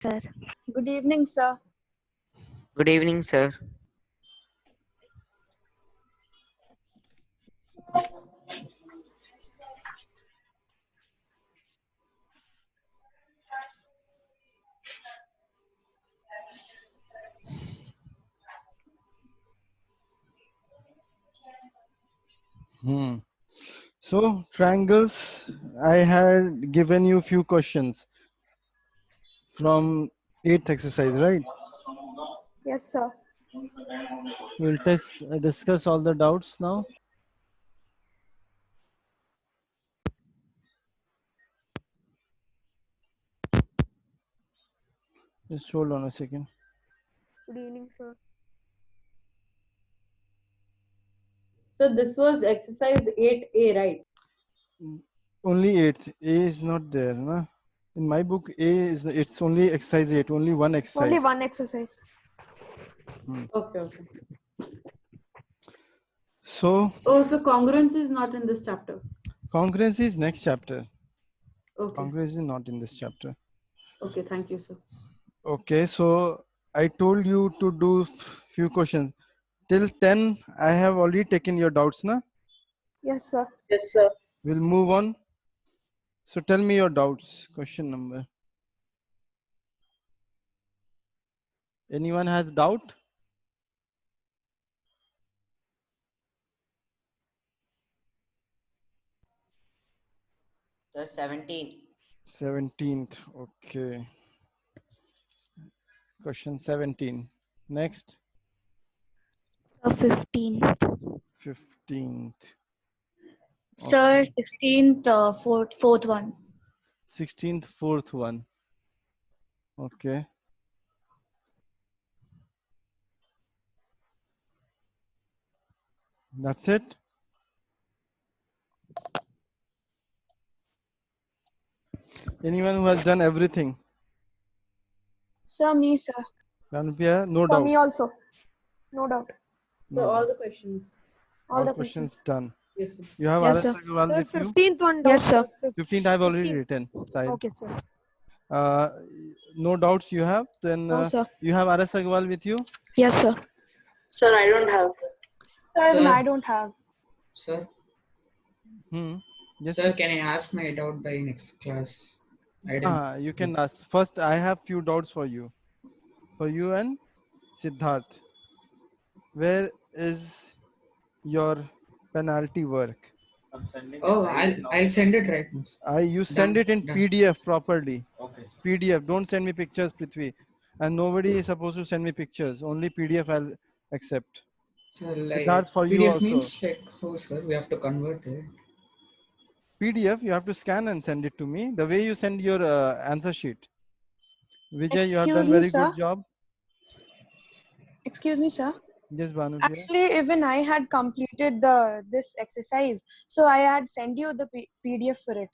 sir. Good evening, sir. Good evening, sir. So triangles, I had given you few questions from 8th exercise, right? Yes, sir. We'll discuss all the doubts now. Just hold on a second. Good evening, sir. So this was exercise 8A, right? Only 8th. A is not there, na? In my book, it's only exercise 8, only one exercise. Only one exercise. Okay, okay. So Oh, so congruence is not in this chapter. congruence is next chapter. Okay. Congruence is not in this chapter. Okay, thank you, sir. Okay, so I told you to do few questions. Till 10, I have already taken your doubts, na? Yes, sir. Yes, sir. We'll move on. So tell me your doubts. Question number. Anyone has doubt? Sir, 17. 17th. Okay. Question 17. Next. 15. 15th. Sir, 16th, fourth one. 16th, fourth one. Okay. That's it. Anyone who has done everything? Sir, me, sir. Ranupia, no For doubt. me also. No doubt. So No all doubt. the questions. All the questions questions. done. Yes, sir. You have Yes, RS sir. Agarwal with you? 15th one. Yes, sir. 15th I've already written. Sahil. Okay, sir. No doubts you have? Then No, sir. you have RS Agarwal with you? Yes, sir. Sir, I don't have. Sir, even Sir. I don't have. Sir, Yes, sir, can I ask my doubt by next class? you can ask. First, I have few doubts for you. For you and Siddharth. Where is your penalty work? Oh, I'll send it right now. You send Done, it in done. PDF properly. Okay, sir. PDF. Don't send me pictures, Prithvi. And nobody is supposed to send me pictures. Only PDF I'll accept. So like Siddharth, for you PDF also. means like how, sir? We have to convert it. PDF, you have to scan and send it to me. The way you send your answer sheet. Vijay, you have done Excuse me, very sir. good job. Excuse me, sir. Yes, Banu. Actually, even I had completed this exercise, so I had sent you the PDF for it.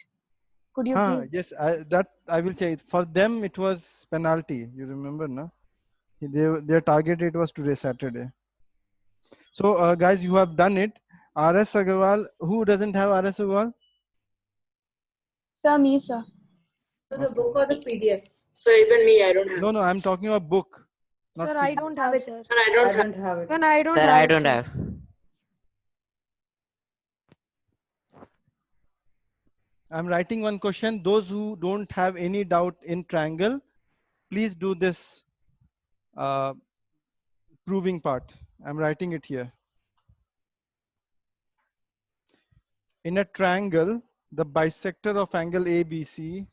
Could you please? Yes, that I will say. For them, it was penalty. You remember, no? Their target date was today, Saturday. So, guys, you have done it. RS Agarwal, who doesn't have RS Agarwal? Sir, me, sir. So the book or the PDF? So even me, I don't have. No, I'm talking about book. Not Sir, I PDF. don't have, sir. Sir, I I don't have. don't have it. Then I don't Sir, have I it, don't sir. have. I'm writing one question. Those who don't have any doubt in triangle, please do this proving part. I'm writing it here. In a triangle, the bisector of angle ABC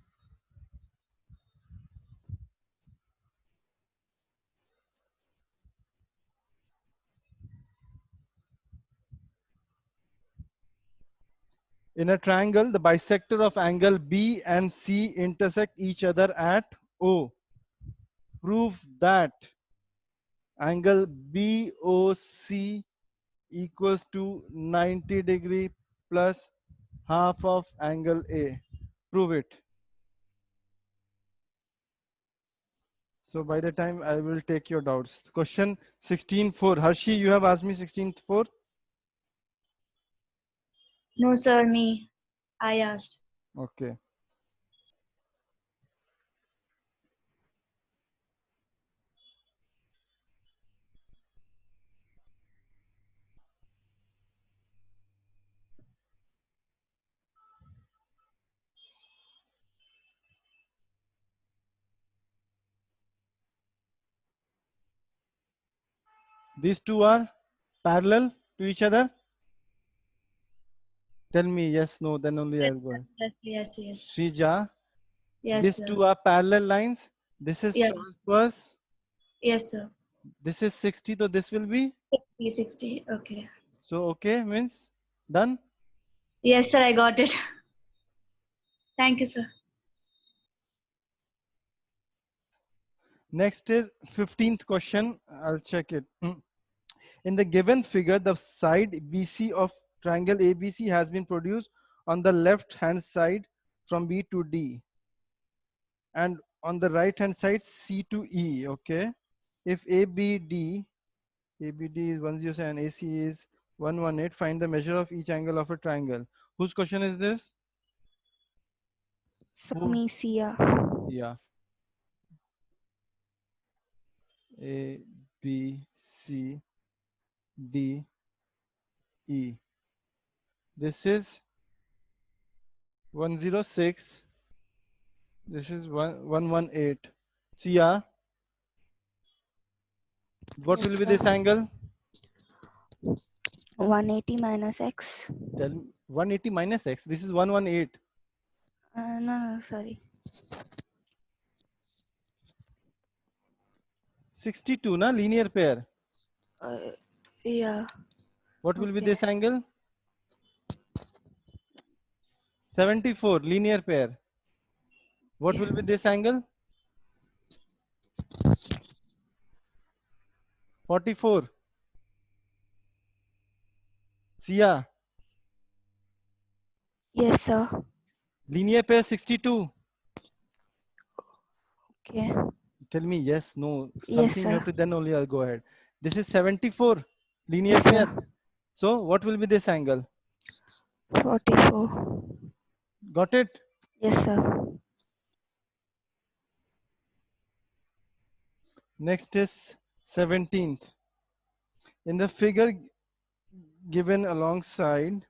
in a triangle, the bisector of angle B and C intersect each other at O. Prove that angle BOC equals to 90 degree plus half of angle A. Prove it. So by the time I will take your doubts. Question 16.4. Harshi, you have asked me 16.4. No, sir, me. I asked. Okay. These two are parallel to each other. Tell me yes, no, then only I'll go ahead. Yes. Srija, Yes, these sir. two are parallel lines. This is Yeah. transverse. Yes, sir. This is 60, so this will be. 60. Okay. So okay means done. Yes, sir. I got it. Thank you, sir. Next is 15th question. I'll check it. In the given figure, the side BC of triangle ABC has been produced on the left hand side from B to D, and on the right hand side C to E. Okay. If ABD is 107, AC is 118, find the measure of each angle of a triangle. Whose question is this? Who? Samisia. Yeah. A, B, C, D, E. This is 106. This is 118. Sia, what will be this angle? 180 minus x. Tell me. 180 minus x. This is 118. No, sorry. 62, na linear pair. Yeah. What will be Okay. this angle? 74, linear pair. What will be this angle? 44. Sia, Yes, sir. linear pair 62. Okay. Tell me yes, no. Yes, Something you sir. have to, then only I'll go ahead. This is 74, linear Yes, pair. sir. So what will be this angle? 44. Got it? Yes, sir. Next is 17th. In the figure given alongside,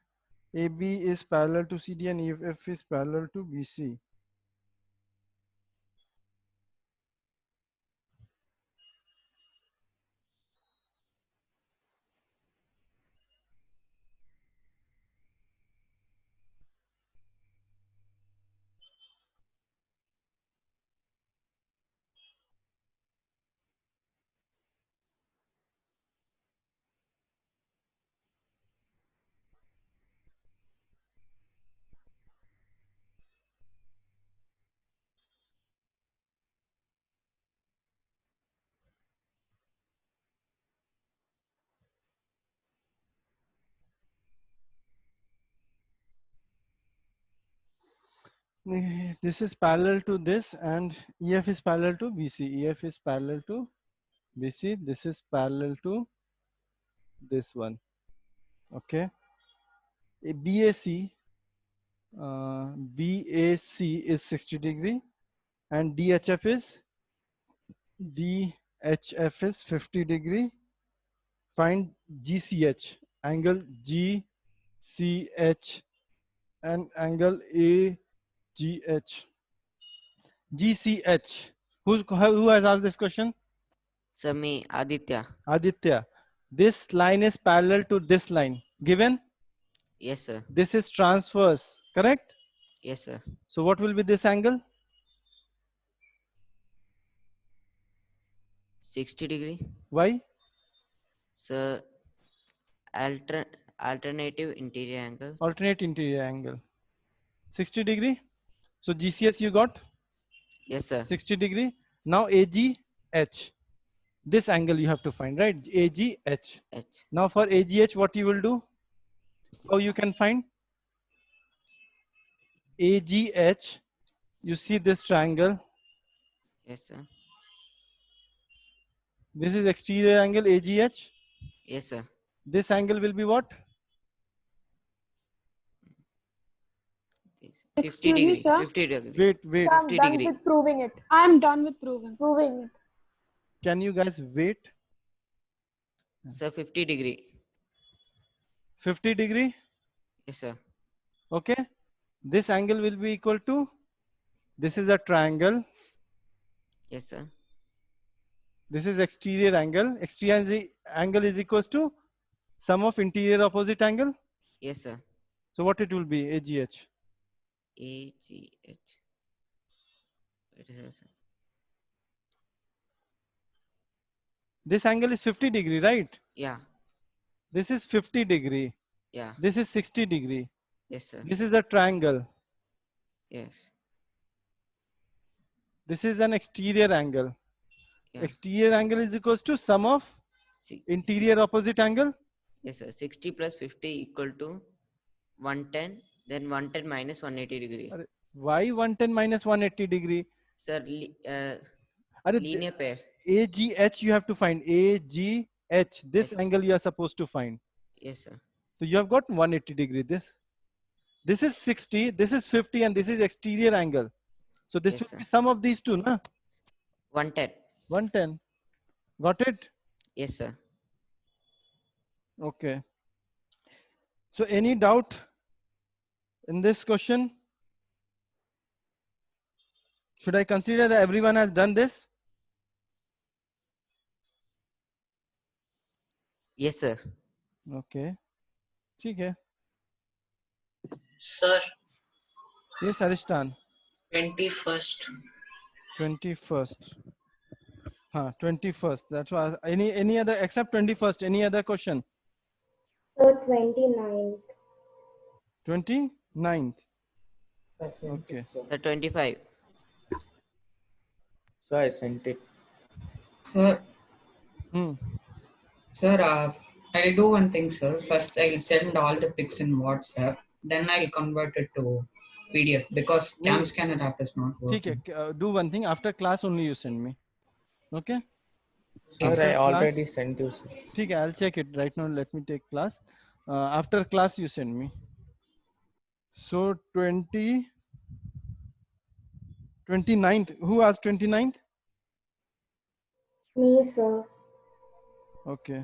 AB is parallel to CD and EF is parallel to BC. This is parallel to this and EF is parallel to BC. EF is parallel to BC. This is parallel to this one. Okay. A BAC is 60 degree and DHF is 50 degree. Find GCH, angle GCH and angle AGH. GCH. Who has asked this question? Sir, me, Aditya. Aditya. This line is parallel to this line. Given? Yes, sir. This is transverse. Correct? Yes, sir. So what will be this angle? 60 degree. Why? Sir, alternative interior angle. Alternate interior angle. 60 degree. So GCS you got? Yes, sir. 60 degree. Now AGH. This angle you have to find, right? AGH. H. Now for AGH, what you will do? How you can find? AGH. You see this triangle. Yes, sir. This is exterior angle AGH. Yes, sir. This angle will be what? 50 Excuse me, degree. sir. 50 degree. Wait. I'm 50 done degree. with proving it. I'm done with proving it. Can you guys wait? Sir, 50 degree. 50 degree. Yes, sir. Okay. This angle will be equal to, this is a triangle. Yes, sir. This is exterior angle. Exterior angle is equals to sum of interior opposite angle. Yes, sir. So what it will be? AGH. AGH. What is that, sir? This angle is 50 degree, right? Yeah. This is 50 degree. Yeah. This is 60 degree. Yes, sir. This is a triangle. Yes. This is an exterior angle. Yeah. Exterior angle is equals to sum of interior opposite angle. Yes, sir. 60 plus 50 equal to 110. Then 110 minus 180 degree. Why 110 minus 180 degree? Sir, linear pair. AGH you have to find. AGH. This angle you are supposed to find. Yes, sir. So you have got 180 degree. This is 60. This is 50, and this is exterior angle. So this Yes, will be sum of these two, na? 110. 110. Got it? Yes, sir. Okay. So any doubt in this question? Should I consider that everyone has done this? Yes, sir. Okay. Okay. Sir, Yes, Aristan. 21st. 21st. 21st. That's why. Any other except 21st? Any other question? Sir, 29th. 29th. Okay. Sir, 25. So I sent it. Sir. Sir, I'll do one thing, sir. First, I'll send all the pics in WhatsApp. Then I'll convert it to PDF because Cam Scanner app is not working. Okay. Do one thing. After class only you send me. Okay. Sir, After I already class, sent you, sir. Okay, I'll check it right now. Let me take class. After class you send me. So 29th. Who asked 29th? Me, sir. Okay.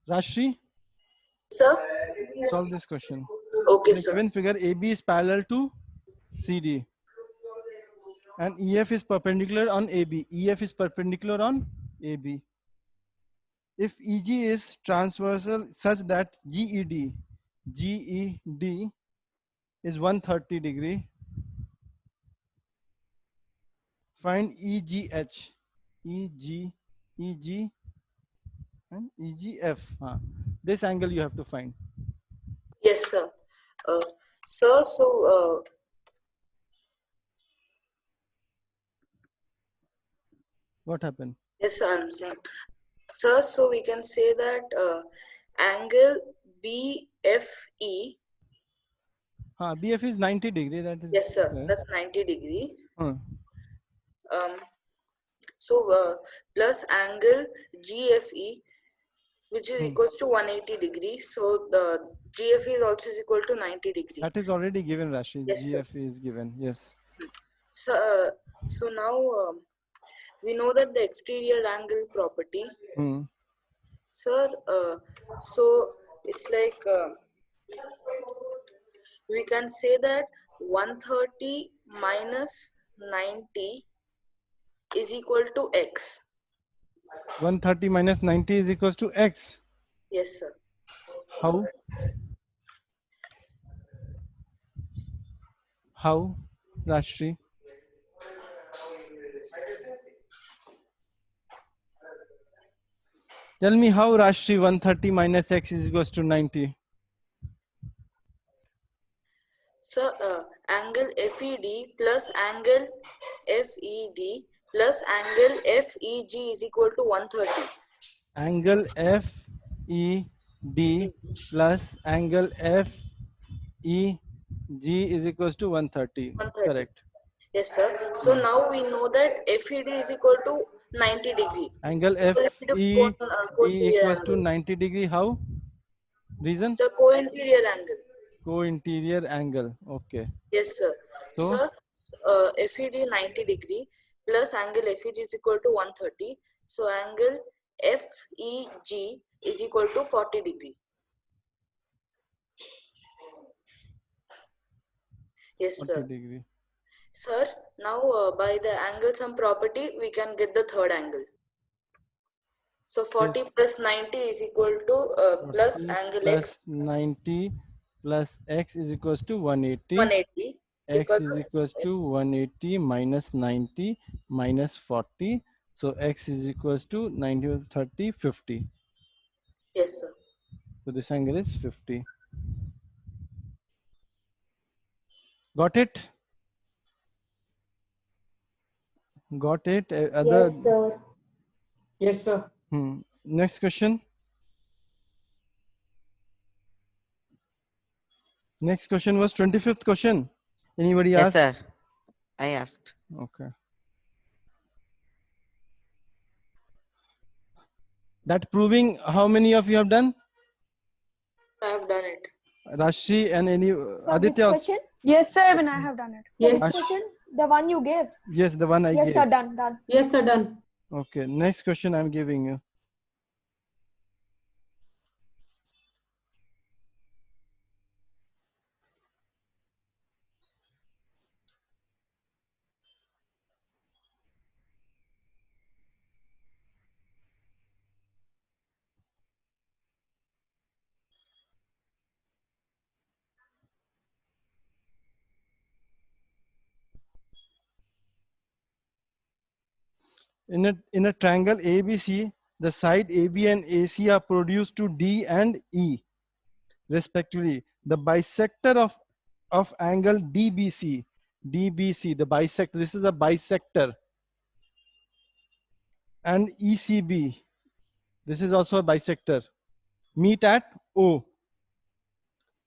Rashri? Sir? Solve this question. Okay, In the sir. given figure, AB is parallel to CD. And EF is perpendicular on AB. EF is perpendicular on AB. If EG is transversal such that GED is 130 degree, find EGH, EG and EGF. This angle you have to find. Yes, sir. Sir, so What happened? yes, sir, I'm saying. Sir, so we can say that angle BFE. BF is 90 degree. That is. Yes, sir. Okay. That's 90 degree. Hmm. So plus angle GFE, which is equals to 180 degrees. So the GFE is also equal to 90 degree. That is already given, Rashid. Yes, sir. GFE is given. Yes. So so now we know that the exterior angle property. Sir, so it's like we can say that 130 minus 90 is equal to X. 130 minus 90 is equals to X. Yes, sir. How? How, Rashri? Tell me how, Rashri, 130 minus X is equals to 90. So angle FED plus angle FED plus angle FEG is equal to 130. Angle FED plus angle FEG is equals to 130. 130. Correct. Yes, sir. So now we know that FED is equal to 90 degree. Angle So let me do FED equals to 90 degree. How? Reason? So co-interior angle. Co-interior angle. Okay. Yes, sir. So? Sir, FED 90 degree plus angle FEG is equal to 130. So angle FEG is equal to 40 degree. Yes, 40 sir. degree. Sir, now by the angle sum property, we can get the third angle. So 40 Yes. plus 90 is equal to plus 40 angle plus X 90 plus x is equals to 180. 180. X Because is equals to 180 minus 90 minus 40. So x is equals to 90, 30, 50. yes, sir. So this angle is 50. Got it? Got it? Other. Yes, sir. Yes, sir. Next question. Next question was 25th question. Anybody Yes, ask? sir. I asked. Okay. That proving, how many of you have done? I have done it. Rashri and any Which Aditya? question? Yes, sir. Even I have done it. Yes, Which question? The one you gave. Yes, the one I Yes, gave. sir. Done. Done. yes, sir, done. Okay, next question I'm giving you. In a triangle ABC, the side AB and AC are produced to D and E, respectively. The bisector of angle DBC, the bisector, this is a bisector, and ECB, this is also a bisector, meet at O.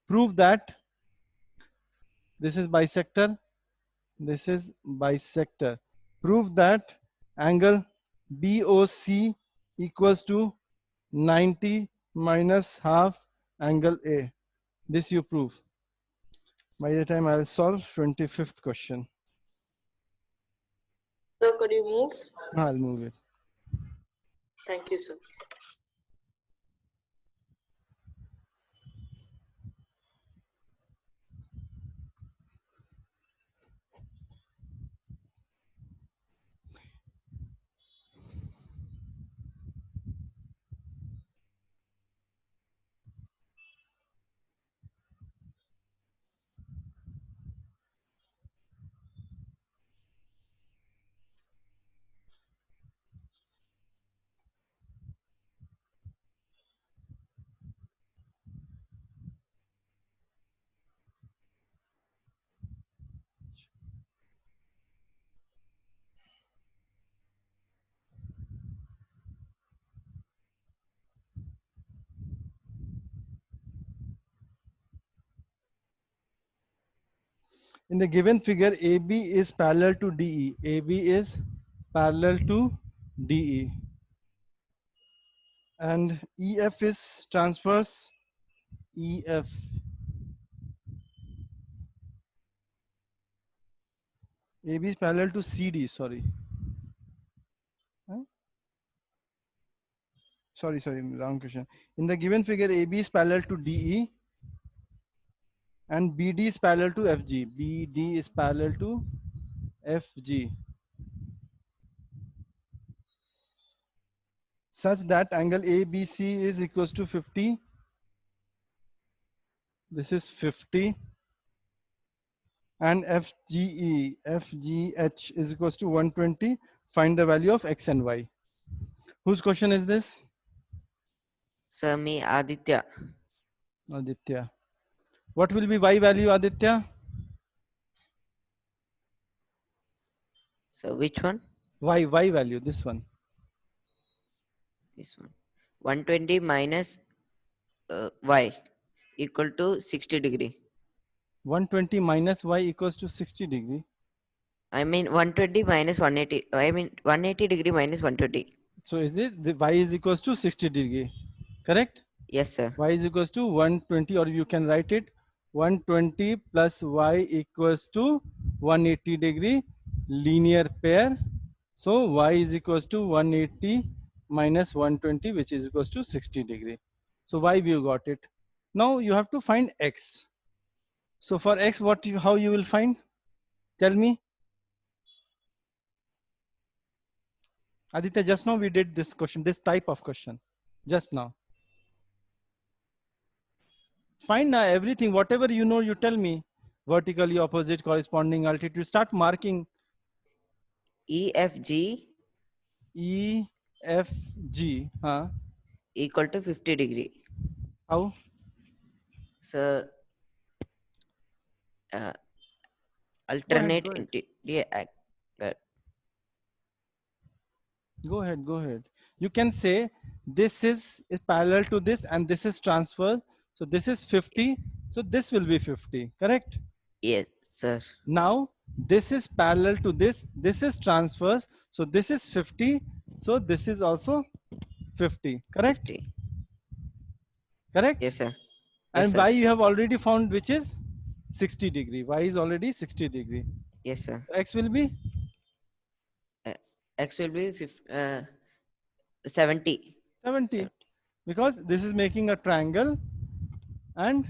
Prove that this is bisector, this is bisector. Prove that angle BOC equals to 90 minus half angle A. This you prove. By the time I'll solve 25th question. Sir, could you move? I'll move it. Thank you, sir. In the given figure, AB is parallel to DE. AB is parallel to DE. And EF is transverse EF. AB is parallel to CD, sorry. Huh? Sorry, wrong question. In the given figure, AB is parallel to DE and BD is parallel to FG. BD is parallel to FG. Such that angle ABC is equals to 50. This is 50. And FGH is equals to 120. Find the value of X and Y. Whose question is this? Sir, me, Aditya. Aditya. What will be Y value, Aditya? So which one? Y value, this one. This one. 120 minus Y equal to 60 degree. 120 minus Y equals to 60 degree. I mean 120 minus 180. I mean 180 degree minus 120. So is it the Y is equals to 60 degree, correct? Yes, sir. Y is equals to 120, or you can write it 120 plus Y equals to 180 degree linear pair. So y is equals to 180 minus 120, which is equals to 60 degree. So y we got it. Now you have to find x. So for x, how you will find? Tell me. Aditya, just now we did this question, this type of question, just now. Find now everything, whatever you know, you tell me. Vertically opposite, corresponding altitude. Start marking. EFG huh? equal to 50 degree. How? So alternate. Go ahead. You can say this is parallel to this and this is transverse. So this is 50. So this will be 50, correct? Yes, sir. Now this is parallel to this. This is transverse. So this is 50. So this is also 50, correct? 50. Correct? Yes, sir. Yes, and sir. y you have already found, which is 60 degree. Y is already 60 degree. Yes, sir. X will be? X will be 70. 70. Because this is making a triangle and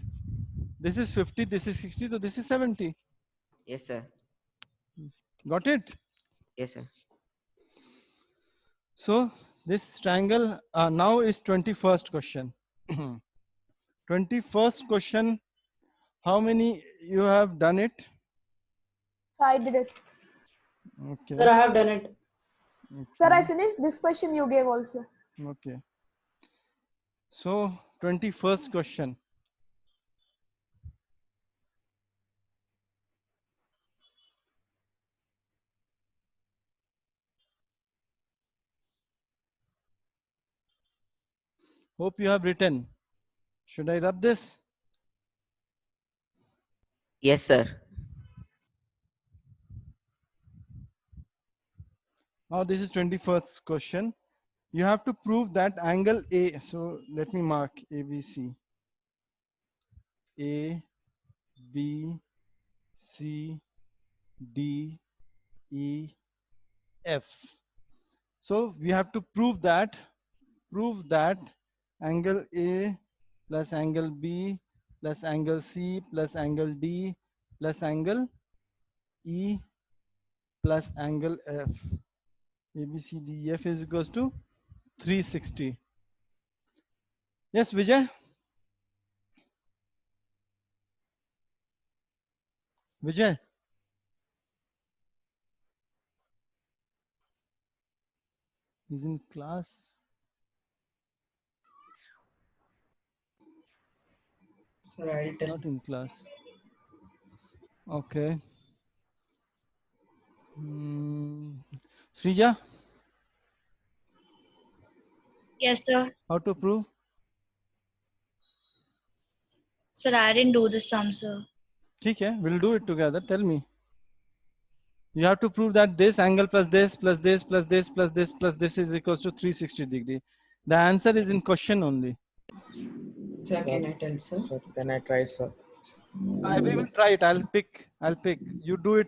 this is 50, this is 60, so this is 70. Yes, sir. Got it? Yes, sir. So this triangle now is 21st question. 21st question, how many you have done it? I did it. Okay. Sir, I have done it. Sir, I finished this question you gave also. Okay. So 21st question. Hope you have written. Should I rub this? Yes, sir. Now this is 21st question. You have to prove that angle A. So let me mark ABC. A, B, C, D, E, F. So we have to prove that angle A plus angle B plus angle C plus angle D plus angle E plus angle F. A, B, C, D, E, F is equals to 360. Yes, Vijay? Vijay? He's in class. Sir, I'll tell. Not in class. Okay. Srija? Yes, sir. How to prove? Sir, I didn't do this sum, sir. Okay, we'll do it together. Tell me. You have to prove that this angle plus this plus this plus this plus this plus this is equals to 360 degree. The answer is in question only. Sir, can I tell, sir? Sir, can I try, sir? We will try it. I'll pick. You do it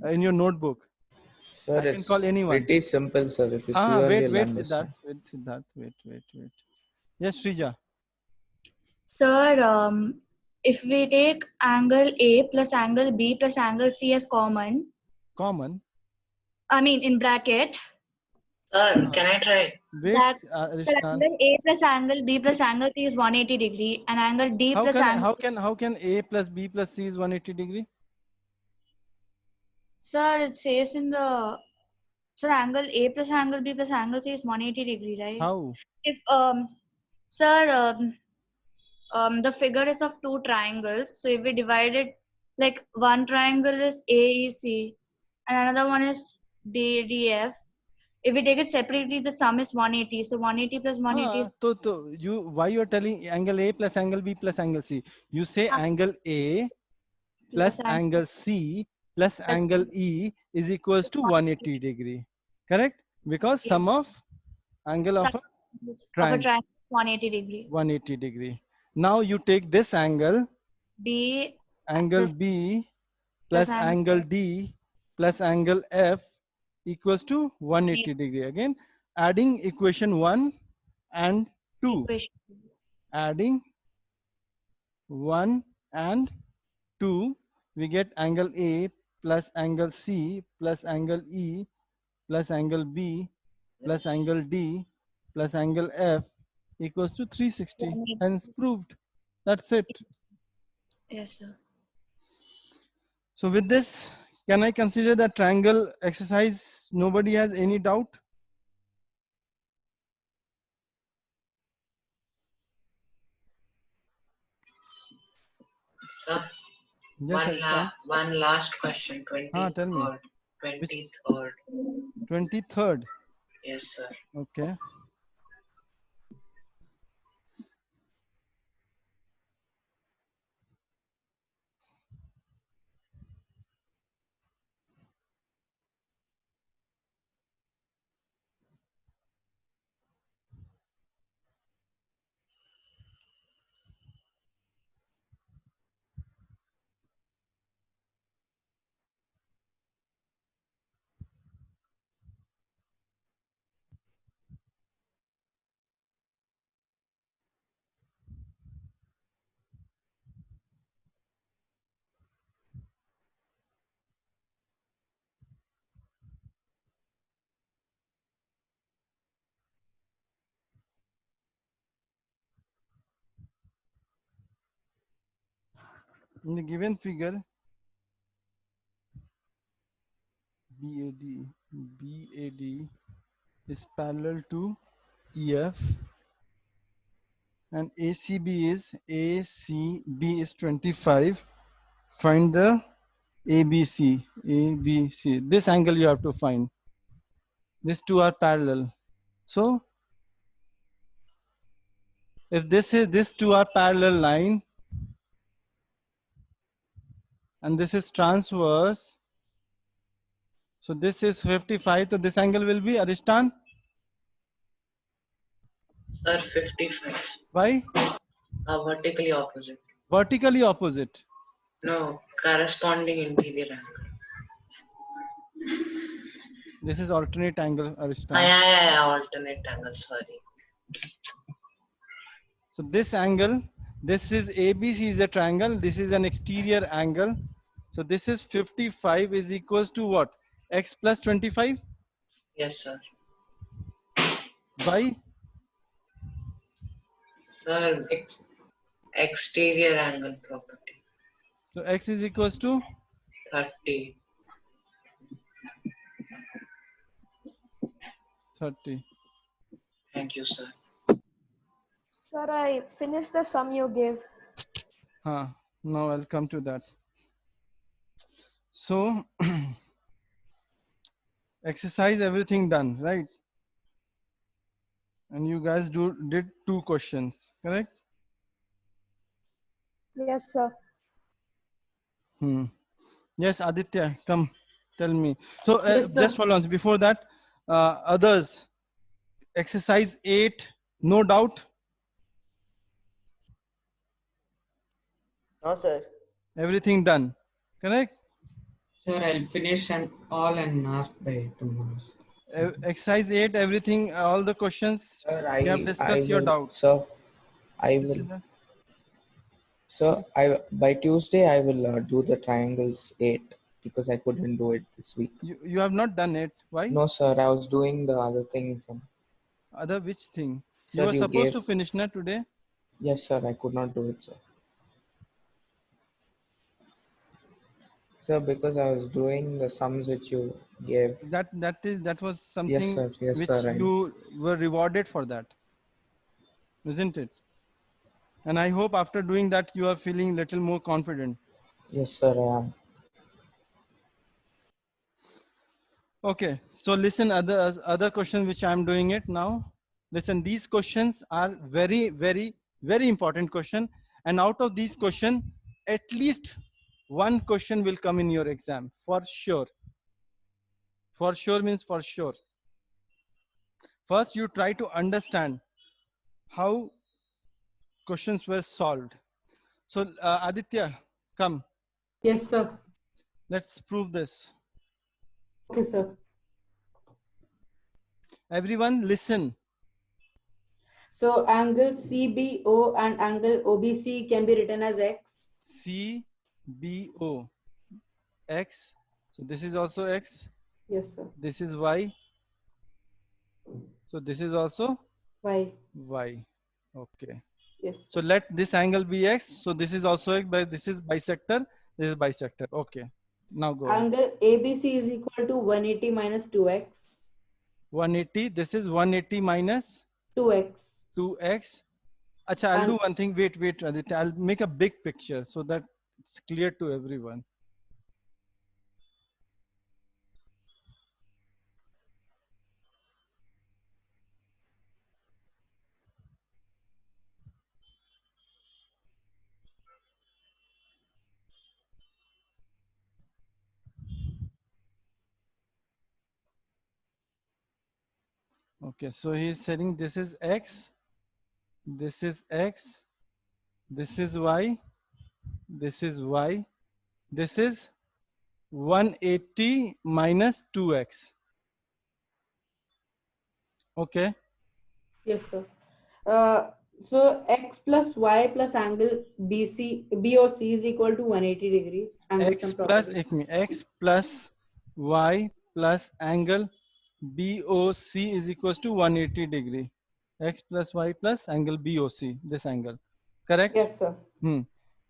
in your notebook. Sir, I can call anyone. Pretty simple, sir. If you see Wait, you'll understand. Siddharth. Wait. Yes, Srija. Sir, if we take angle A plus angle B plus angle C as common, I mean in bracket. Sir, can I try? Wait, Sir, angle A plus angle B plus angle C is 180 degree and angle D plus angle... How can A plus B plus C is 180 degree? Sir, it says in the... Sir, angle A plus angle B plus angle C is 180 degree, right? How? If, sir, the figure is of two triangles. So if we divide it, like one triangle is AEC and another one is DDF. If we take it separately, the sum is 180. So 180 plus 180 is... why you are telling angle A plus angle B plus angle C? You say angle A plus angle C plus angle E is equals to 180 degree. Correct? Because sum of angle of a triangle is 180 degree. 180 degree. Now you take this angle B plus angle D plus angle F equals to 180 degree. Again, adding equation 1 and 2. Adding 1 and 2, we get angle A plus angle C plus angle E plus angle B plus angle D plus angle F equals to 360. Hence proved. That's it. Yes, sir. So with this, can I consider the triangle exercise? Nobody has any doubt? Sir, Yes, one last question. tell me. 23rd. 23rd. Yes, sir. Okay. In the given figure, BAD is parallel to EF and ACB is 25. Find the ABC. This angle you have to find. These two are parallel. So if these two are parallel line and this is transverse, so this is 55. So this angle will be Aristan. Sir, 55. Why? Vertically opposite. Vertically opposite. No, corresponding interior angle. This is alternate angle, Aristan. Yeah, alternate angle, sorry. So this angle, this is ABC is a triangle. This is an exterior angle. So this is 55 is equals to what? X plus 25? Yes, sir. Why? Sir, exterior angle property. So X is equals to? 30. 30. Thank you, sir. Sir, I finished the sum you gave. Now I'll come to that. So exercise everything done, right? And you guys did 2 questions, correct? Yes, sir. Yes, Aditya, come tell me. So Yes, sir. just hold on. Before that, others, exercise 8, no doubt. No, sir. Everything done, correct? Sir, I'll finish and ask by tomorrow. Exercise 8, everything, all the questions. Sir, you have discussed your doubts. Sir, I will. Sir, by Tuesday I will do the triangles 8 because I couldn't do it this week. You have not done it. Why? No, sir. I was doing the other things. Other which thing? Sir, you were supposed gave... to finish na today. Yes, sir. I could not do it, sir. Sir, because I was doing the sums that you gave. That was something yes, sir. Yes, which sir, you were rewarded for that, isn't it? And I hope after doing that you are feeling little more confident. Yes, sir, I am. Okay, so listen, other question which I am doing it now. Listen, these questions are very, very, very important question. And out of these questions, at least one question will come in your exam for sure. For sure means for sure. First, you try to understand how questions were solved. So Aditya, come. Yes, sir. Let's prove this. Okay, sir. Everyone listen. So angle CBO and angle OBC can be written as X. CBO X. So this is also X. Yes, sir. This is Y. So this is also Y. Y. Okay. Yes. So let this angle be X. So this is also X, but this is bisector. This is bisector. Okay. Now go ahead. Angle ABC is equal to 180 minus 2x. 180. This is 180 minus 2x. 2x. Acha, I'll do And- one thing. Wait, Aditya. I'll make a big picture so that it's clear to everyone. Okay, so he's saying this is X, this is X, this is Y, this is Y, this is 180 minus 2x. Okay. Yes, sir. So x plus y plus angle BOC is equal to 180 degree. Angle X sum plus, property. X plus Y plus angle BOC is equals to 180 degree. X plus Y plus angle BOC, this angle. Correct? Yes, sir. Hmm.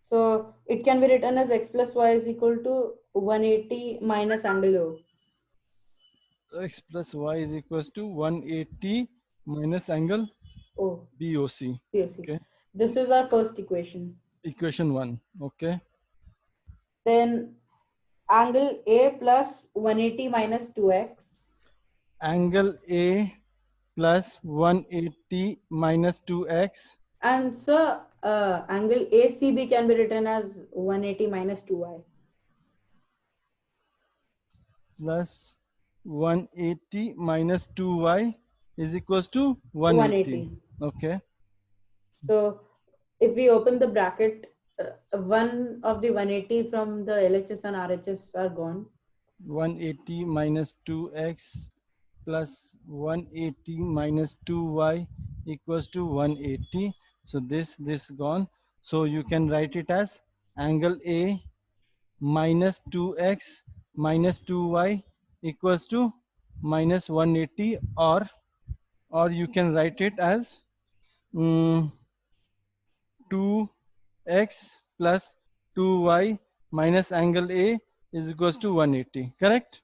So it can be written as x plus y is equal to 180 minus angle O. X plus Y is equals to 180 minus angle O. BOC. BOC. Okay. This is our first equation. Equation 1. Okay. Then angle A plus 180 minus 2x. Angle A plus 180 minus 2x. And so angle ACB can be written as 180 minus 2y. Plus 180 minus 2y is equals to 180. Okay. So if we open the bracket, one of the 180 from the LHS and RHS are gone. 180 minus 2x plus 180 minus 2y equals to 180. So this gone. So you can write it as angle A minus 2x minus 2y equals to minus 180, or you can write it as 2x plus 2y minus angle A is equals to 180. Correct?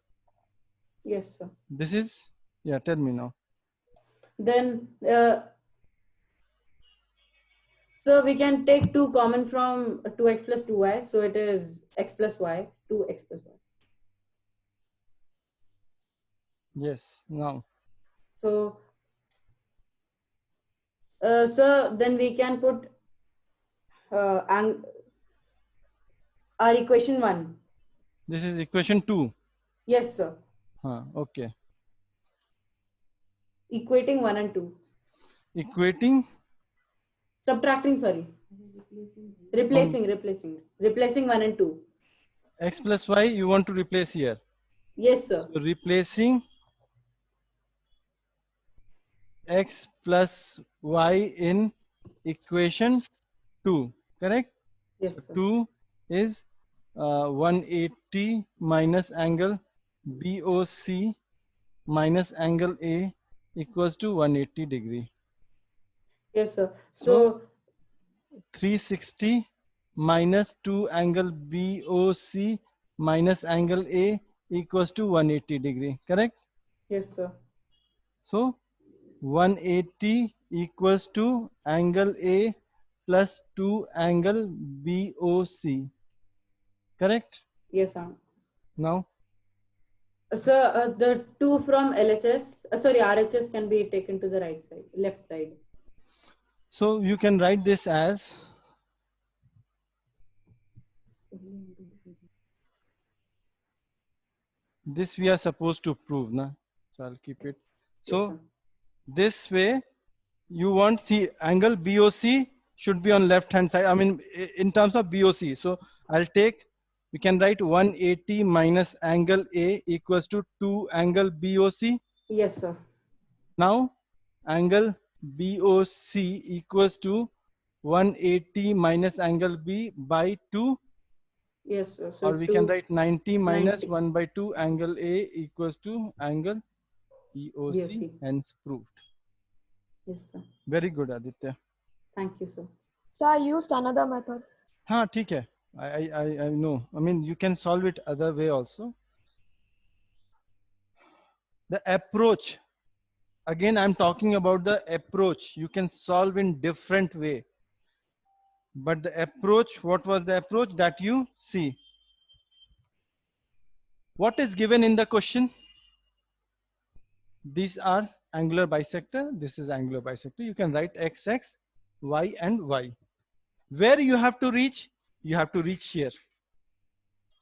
Yes, sir. This is, yeah, tell me now. Then so we can take 2 common from 2x plus 2y. So it is x plus y, 2x plus y. Yes, now. So so then we can put our equation 1. This is equation 2. Yes, sir. Okay. Equating 1 and 2. Equating? Subtracting, sorry. Replacing 1 and 2. X plus y you want to replace here. Yes, sir. So replacing x plus y in equation 2. Correct? Yes, so sir. 2 is 180 minus angle BOC minus angle A equals to 180 degree. Yes, sir. So 360 minus 2 angle BOC minus angle A equals to 180 degree. Correct? Yes, sir. So 180 equals to angle A plus 2 angle BOC. Correct? Yes, sir. Now? So the 2 from LHS, sorry, RHS can be taken to the right side, left side. So you can write this as this we are supposed to prove, na? So I'll keep it. So this way you want, see, angle BOC should be on left hand side. I mean, in terms of BOC. So I'll take, we can write 180 minus angle A equals to 2 angle BOC. Yes, sir. Now angle BOC equals to 180 minus angle B by 2. Yes, sir. So Or we can write 90 minus 90. 1 by 2 angle A equals to angle BOC, BOC. hence proved. Yes, sir. Very good, Aditya. Thank you, sir. So I used another method. हाँ ठीक है. I know. I mean, you can solve it other way also. The approach. Again, I'm talking about the approach. You can solve in different way. But the approach, what was the approach that you see? What is given in the question? These are angular bisector. This is angular bisector. You can write x, x, y, and y. Where you have to reach? You have to reach here.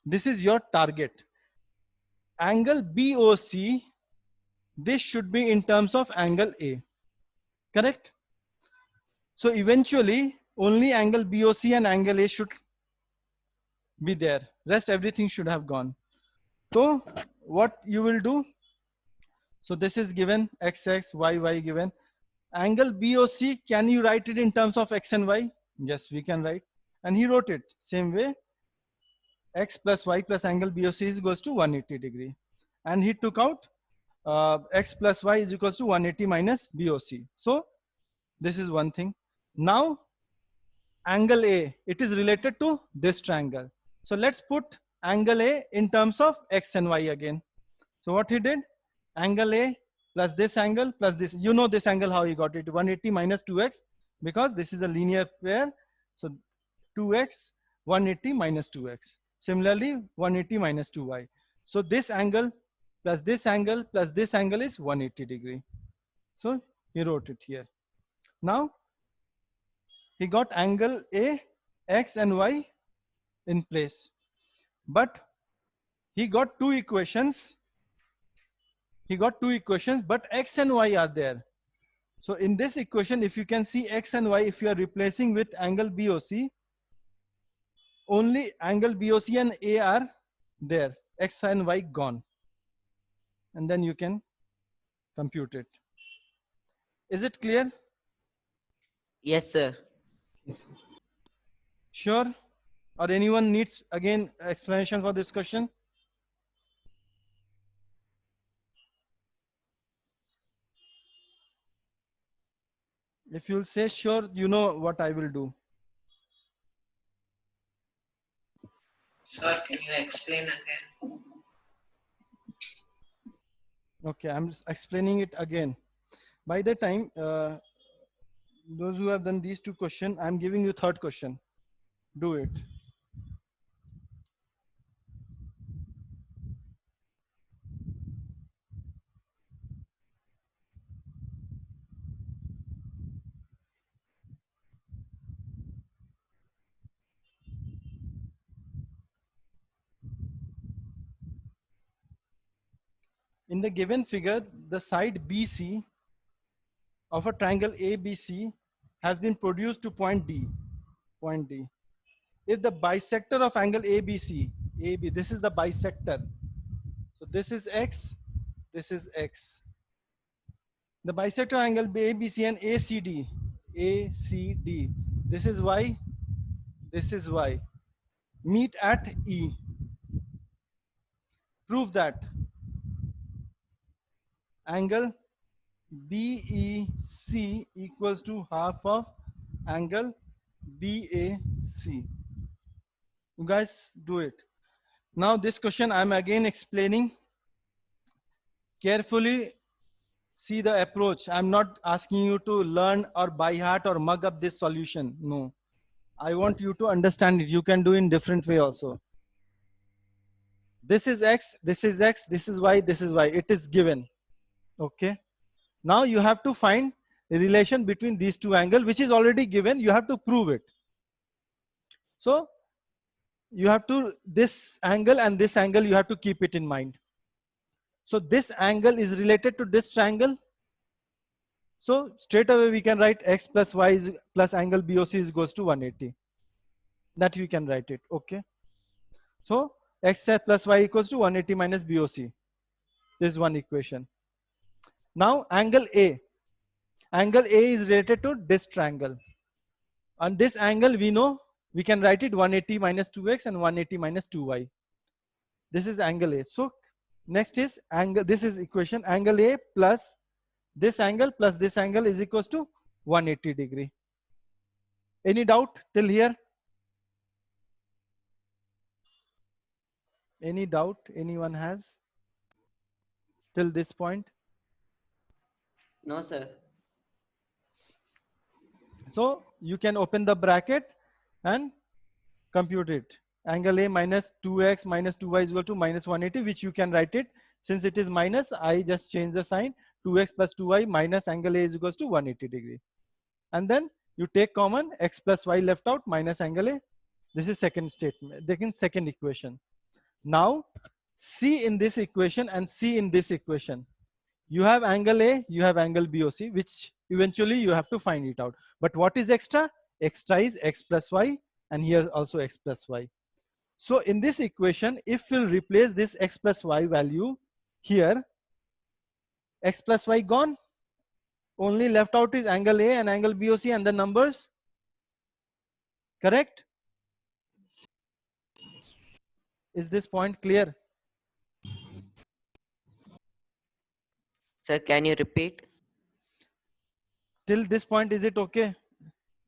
This is your target. Angle BOC, this should be in terms of angle A. Correct? So eventually, only angle BOC and angle A should be there. Rest everything should have gone. So what you will do? So this is given x, x, y, y given. Angle BOC, can you write it in terms of x and y? Yes, we can write. And he wrote it same way. X plus y plus angle BOC is equals to 180 degree. And he took out x plus y is equals to 180 minus BOC. So this is one thing. Now angle A, it is related to this triangle. So let's put angle A in terms of x and y again. So what he did? Angle A plus this angle plus this. You know this angle how he got it. 180 minus 2x, because this is a linear pair. So 2x, 180 minus 2x. Similarly, 180 minus 2y. So this angle plus this angle plus this angle is 180 degree. So he wrote it here. Now he got angle A, x and y in place. But he got two equations. He got two equations, but x and y are there. So in this equation, if you can see x and y, if you are replacing with angle BOC, only angle BOC and A are there. X and y gone. And then you can compute it. Is it clear? Yes, sir. Yes. Sure? Or anyone needs again explanation for this question? If you'll say sure, you know what I will do. Sir, can you explain again? Okay, I'm just explaining it again. By the time, those who have done these two questions, I'm giving you third question. Do it. In the given figure, the side BC of a triangle ABC has been produced to point D. Point D. If the bisector of angle ABC, AB, this is the bisector. So this is X, this is X. The bisector angle ABC and ACD, ACD, this is Y, this is Y. Meet at E. Prove that angle BEC equals to half of angle BAC. You guys do it. Now this question I'm again explaining. Carefully see the approach. I'm not asking you to learn or by heart or mug up this solution. No. I want you to understand it. You can do in different way also. This is X, this is X, this is Y, this is Y. It is given. Okay. Now you have to find a relation between these two angles, which is already given. You have to prove it. So you have to, this angle and this angle, you have to keep it in mind. So this angle is related to this triangle. So straight away we can write X plus Y is, plus angle BOC is equals to 180. That we can write it. Okay. So X plus Y equals to 180 minus BOC. This is one equation. Now angle A. Angle A is related to this triangle. On this angle, we know we can write it 180 minus 2x and 180 minus 2y. This is angle A. So next is angle. This is equation. Angle A plus this angle is equals to 180 degree. Any doubt till here? Any doubt anyone has till this point? No, sir. So you can open the bracket and compute it. Angle A minus 2x minus 2y is equal to minus 180, which you can write it. Since it is minus, I just change the sign. 2x plus 2y minus angle A is equals to 180 degree. And then you take common, x plus y left out minus angle A. This is second statement, second equation. Now C in this equation and C in this equation. You have angle A, you have angle BOC, which eventually you have to find it out. But what is extra? Extra is x plus y, and here also x plus y. So in this equation, if we'll replace this x plus y value here, x plus y gone. Only left out is angle A and angle BOC and the numbers. Correct? Is this point clear? Sir, can you repeat? Till this point, is it okay?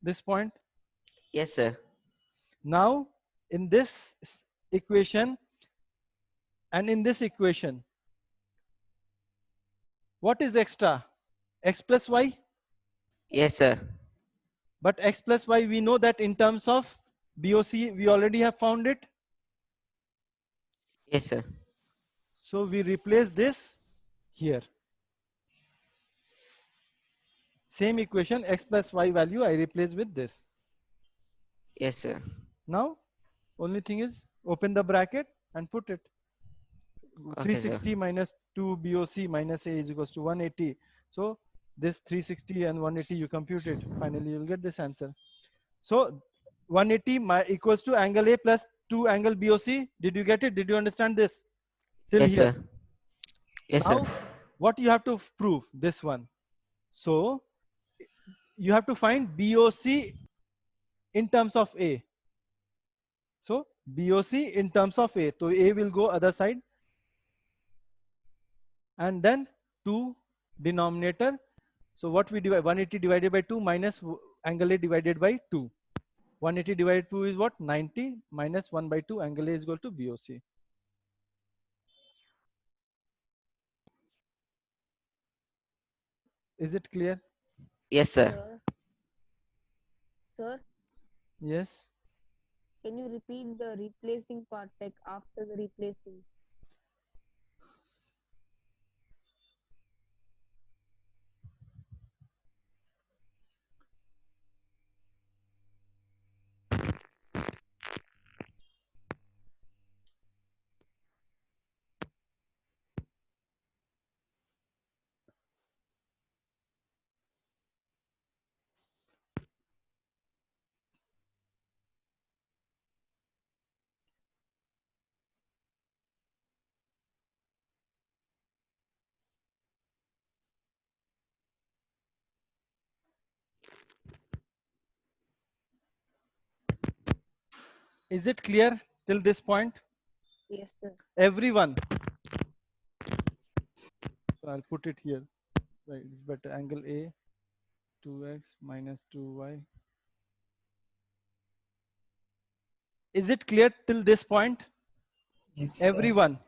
This point? Yes, sir. Now, in this equation and in this equation, what is extra? X plus y? Yes, sir. But x plus y, we know that in terms of BOC, we already have found it. Yes, sir. So we replace this here. Same equation, x plus y value, I replace with this. Yes, sir. Now, only thing is open the bracket and put it. Okay, 360 minus 2 BOC minus A is equals to 180. So this 360 and 180 you compute it. Finally, you'll get this answer. So 180 equals to angle A plus 2 angle BOC. Did you get it? Did you understand this? Till Yes, here. sir. Yes, Now, sir. what you have to prove? This one. So you have to find BOC in terms of A. So BOC in terms of A. So A will go other side. And then 2 denominator. So what we divide? 180 divided by 2 minus angle A divided by 2. 180 divided by 2 is what? 90 minus 1 by 2. Angle A is equal to BOC. Is it clear? Yes, sir. Sir, Yes. can you repeat the replacing part, like after the replacing? Is it clear till this point? Yes, sir. Everyone. So I'll put it here. Right, it's better. Angle A, 2x minus 2y. Is it clear till this point? Yes, sir. Everyone.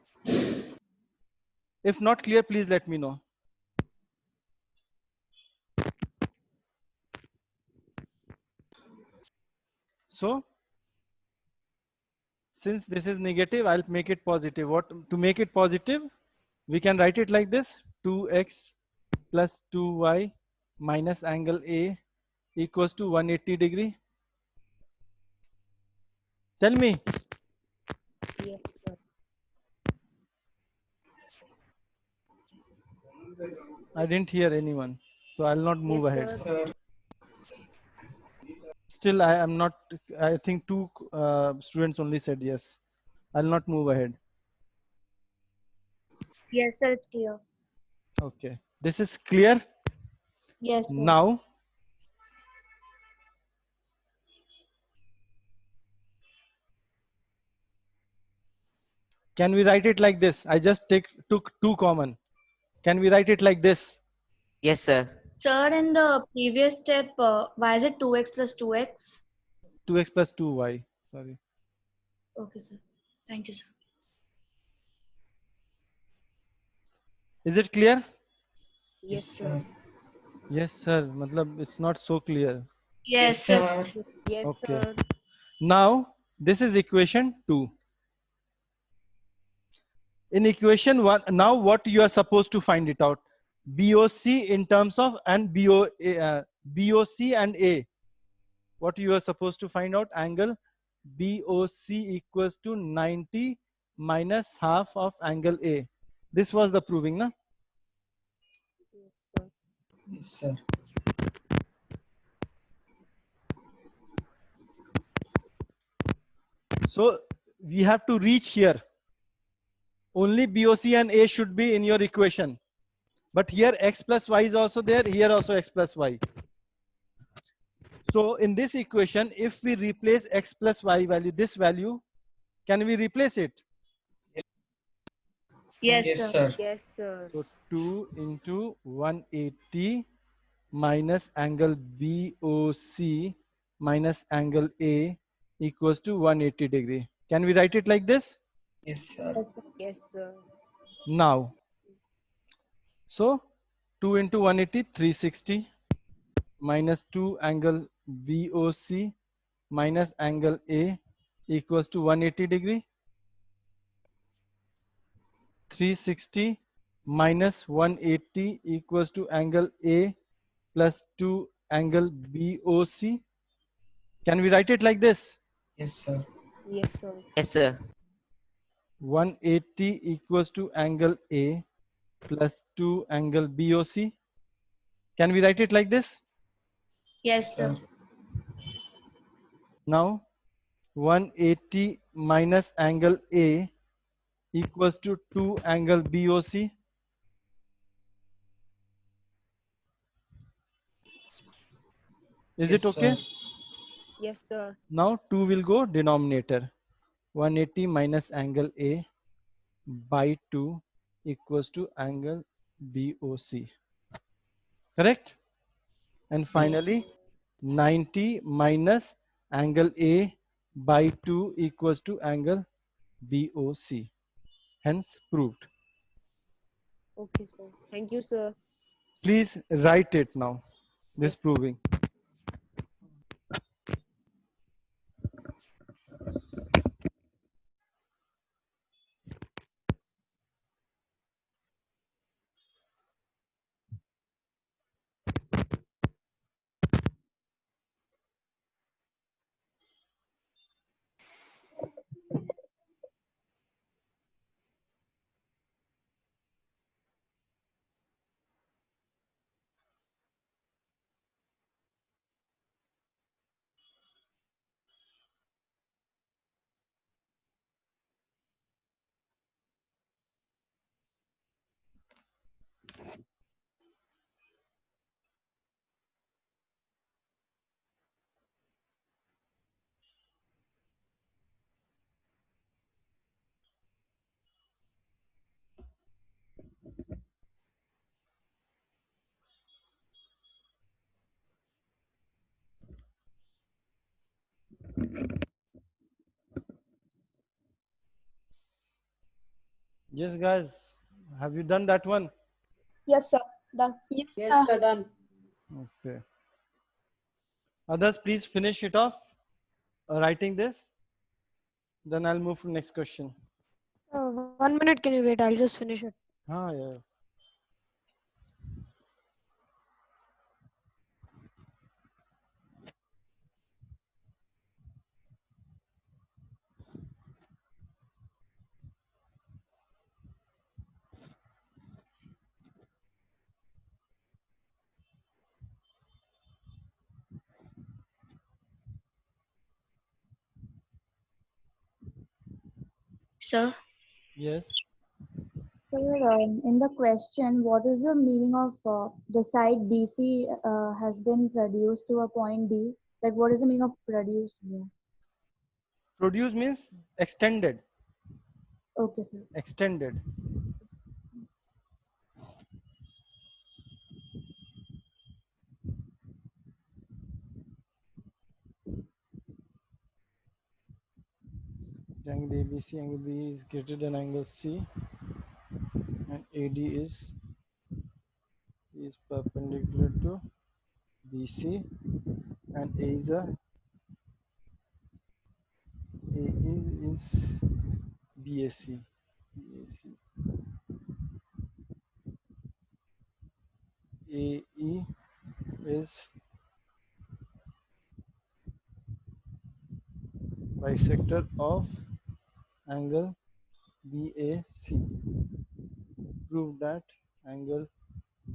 If not clear, please let me know. So, since this is negative, I'll make it positive. What to make it positive? We can write it like this: 2x plus 2y minus angle A equals to 180 degree. Tell me. Yes, sir. I didn't hear anyone, so I'll not move Yes, ahead. sir. Still, I am not. I think 2 students only said yes. I'll not move ahead. Yes, sir, it's clear. Okay. This is clear? Yes, sir. Now, can we write it like this? I just took 2 common. Can we write it like this? Yes, sir. Sir, in the previous step, why is it 2x plus 2x? 2x plus 2y. Sorry. Okay, sir. Thank you, sir. Is it clear? Yes, sir. Yes, sir. Matlab, it's not so clear. Yes, sir. Yes, Okay. sir. Now, this is equation 2. In equation 1, now what you are supposed to find it out? BOC in terms of and BOC and A. What you are supposed to find out? Angle BOC equals to 90 minus half of angle A. This was the proving, na? Yes, sir. Yes, sir. So we have to reach here. Only BOC and A should be in your equation. But here x plus y is also there. Here also x plus y. So in this equation, if we replace x plus y value, this value, can we replace it? Yes, Yes, sir. sir. Yes, sir. So 2 into 180 minus angle BOC minus angle A equals to 180 degree. Can we write it like this? Yes, sir. Yes, sir. Now, so 2 into 180, 360 minus 2 angle BOC minus angle A equals to 180 degree. 360 minus 180 equals to angle A plus 2 angle BOC. Can we write it like this? Yes, sir. Yes, sir. Yes, sir. 180 equals to angle A plus 2 angle BOC. Can we write it like this? Yes, sir. Now 180 minus angle A equals to 2 angle BOC. Is Yes, it okay? sir. Yes, sir. Now 2 will go denominator. 180 minus angle A by 2 equals to angle BOC. Correct? And finally, 90 minus angle A by 2 equals to angle BOC. Hence proved. Okay, sir. Thank you, sir. Please write it now. This Yes. proving. Yes, guys. Have you done that one? Yes, sir. Done. Yes, sir. Done. Okay. Others, please finish it off. Writing this. Then I'll move to next question. 1 minute, can you wait? I'll just finish it. Ah, yeah. Sir, Yes. Sir, in the question, what is the meaning of the side BC has been produced to a point D? Like, what is the meaning of produced here? Produce means extended. Okay, sir. Extended. Angle ABC, angle B is greater than angle C, and AD is perpendicular to BC, and AE is BAC. AE is bisector of angle BAC. Prove that angle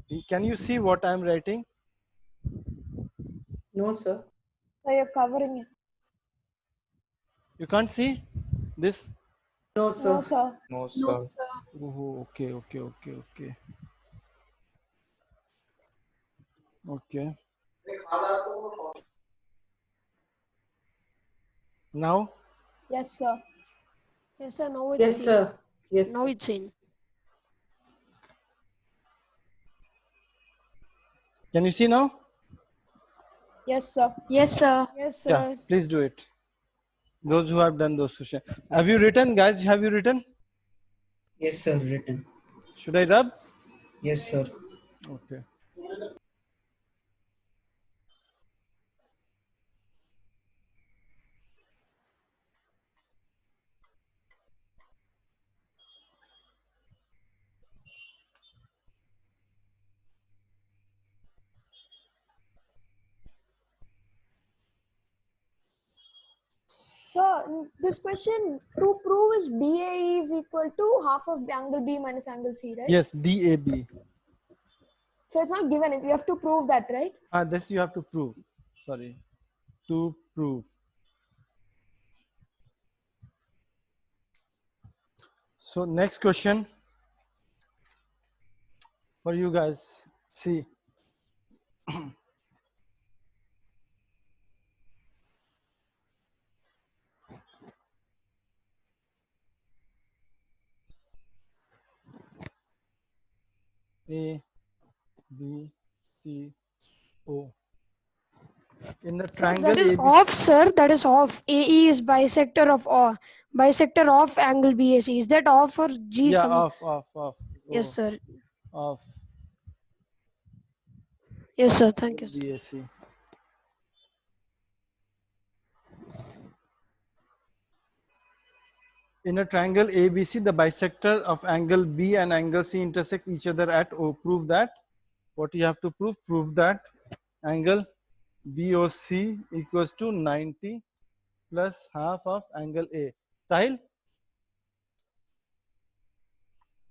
B. Can you see what I am writing? No, sir. So you're covering it. You can't see this? No, No, sir. sir. No, sir. Oh, okay. Okay. Now? Yes, sir. Yes, sir. Now it's Yes, seen. sir. Yes, Now sir. it's seen. Can you see now? Yes, sir. Yes, sir. Yes, sir. Yeah, please do it. Those who have done those questions. Have you written, guys? Have you written? Yes, sir. Written. Should I rub? Yes, sir. Okay. So this question to prove is BAE is equal to half of angle B minus angle C, right? Yes, DAB. So it's not given. You have to prove that, right? This you have to prove. Sorry. To prove. So next question for you guys. See. A, B, C, O. In the Sir, triangle that is AB. off, sir. That is off. AE is bisector of angle BAC. Is that off or G? Yeah, Some? off. Yes, Oh, sir. off. Yes, sir. Thank you. BAC. In a triangle ABC, the bisector of angle B and angle C intersect each other at O. Prove that. What you have to prove? Prove that angle BOC equals to 90 plus half of angle A. Sahil?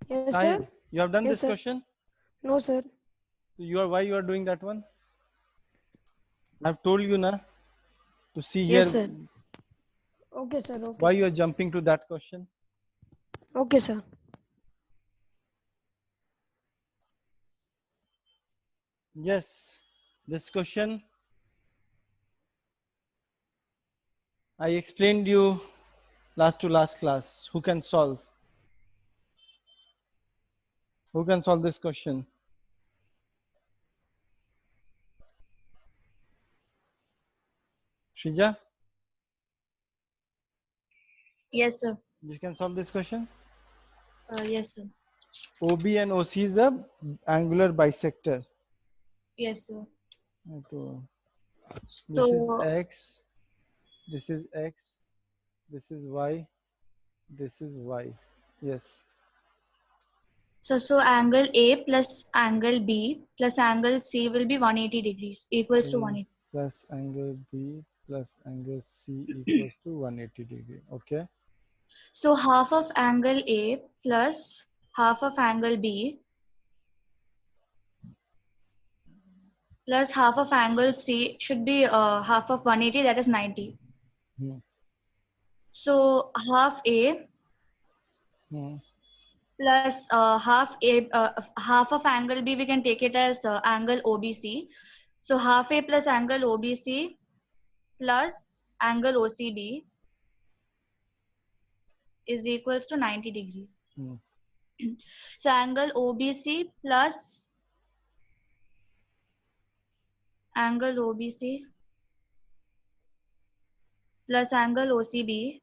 Yes, Sahil, sir. you have done Yes, this sir. question? No, sir. Why you are doing that one? I've told you na to see Yes, here. sir. Okay, sir. Okay. Why sir. you are jumping to that question? Okay, sir. Yes, this question I explained you last to last class. Who can solve? Who can solve this question? Shrija, Yes, sir. you can solve this question? Yes, sir. OB and OC is a angular bisector. Yes, sir. This is So, X, this is X, this is Y, this is Y. Yes. so angle A plus angle B plus angle C will be 180 degrees equals to 180. Plus angle B plus angle C equals to 180 degree. Okay. So half of angle A plus half of angle B plus half of angle C should be half of 180, that is 90. Hmm. So half A Hmm. plus half of angle B, we can take it as angle OBC. So half A plus angle OBC plus angle OCB is equals to 90 degrees. So angle OBC plus angle OBC plus angle OCB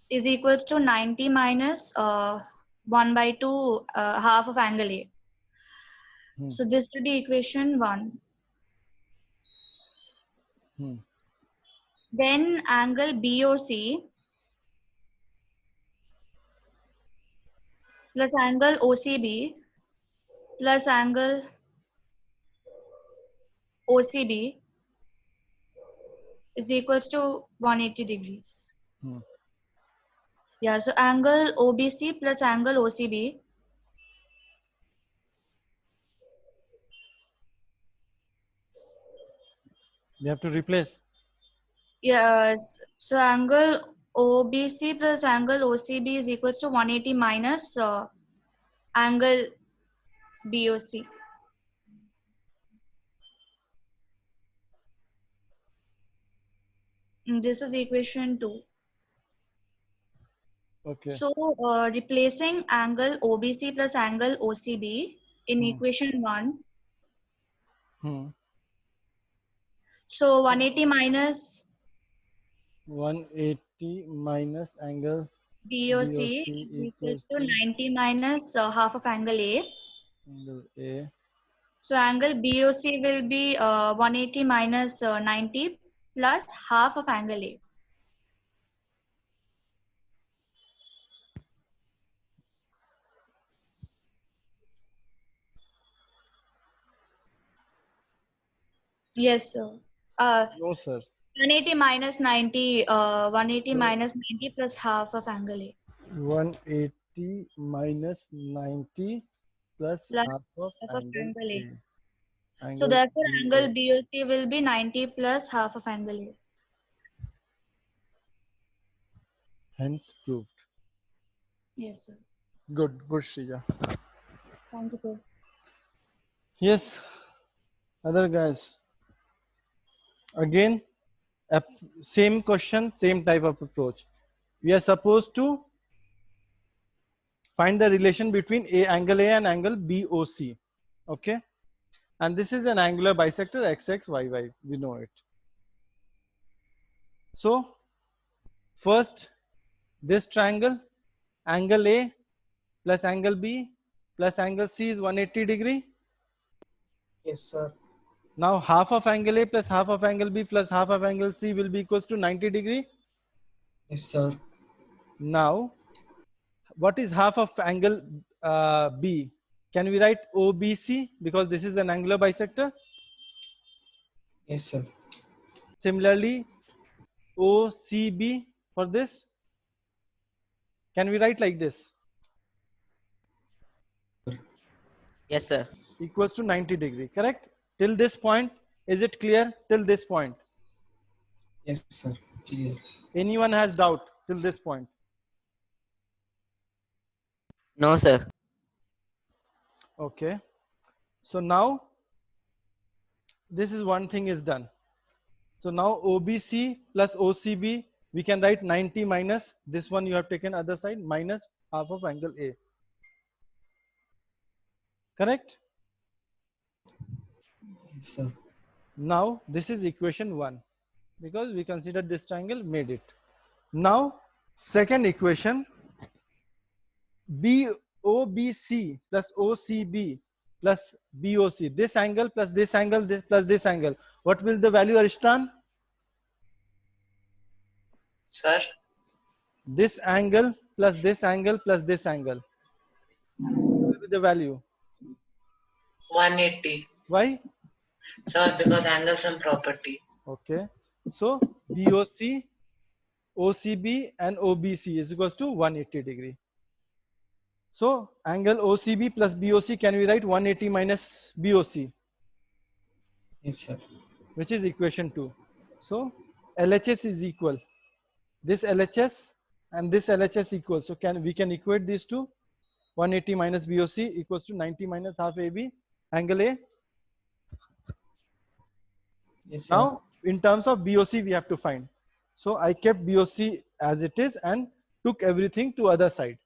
is equals to 90 minus 1/2 half of angle A. So this will be equation 1. Then angle BOC plus angle OCB plus angle OCB is equals to 180 degrees. Yeah, so angle OBC plus angle OCB You have to replace. yes, so angle OBC plus angle OCB is equals to 180 minus angle BOC. And this is equation 2. Okay. So replacing angle OBC plus angle OCB in equation 1. So 180 minus 180 minus angle BOC BOC is equals equals to to 90 minus half of angle A. angle A. So angle BOC will be 180 minus 90 plus half of angle A. Yes, sir. No, sir. 180 minus 90, 180 minus 90 plus half of angle A. 180 minus 90 plus Plus half of half of angle angle A. A. So therefore angle BOC will be 90 plus half of angle A. Hence proved. Yes, sir. Good, Shrija. Thank you, sir. Yes, other guys. Again, same question, same type of approach. We are supposed to find the relation between angle A and angle BOC. Okay, and this is an angular bisector XXYY. We know it. So first, this triangle, angle A plus angle B plus angle C is 180 degree. Yes, sir. Now half of angle A plus half of angle B plus half of angle C will be equals to 90 degree. Yes, sir. Now, what is half of angle B? Can we write OBC because this is an angular bisector? Yes, sir. Similarly, OCB for this. Can we write like this? Yes, sir. Equals to 90 degree, correct? Till this point, is it clear? Till this point? Yes, sir. Clear. Anyone has doubt till this point? No, sir. Okay. So now, this is one thing is done. So now OBC plus OCB, we can write 90 minus this one you have taken other side minus half of angle A. Correct? Yes, sir. Now this is equation 1 because we considered this triangle made it. Now second equation, BOBC plus OCB plus BOC, this angle plus this angle, this plus this angle. What will the value, Arishtan? Sir? This angle plus this angle plus this angle. What will be the value? 180. Why? Sir, because angle sum property. Okay. So BOC, OCB and OBC is equals to 180 degree. So angle OCB plus BOC, can we write 180 minus BOC? Yes, sir. Which is equation 2. So LHS is equal. This LHS and this LHS equals. So we can equate these two. 180 minus BOC equals to 90 minus half AB angle A. Yes, sir. Now in terms of BOC we have to find. So I kept BOC as it is and took everything to other side.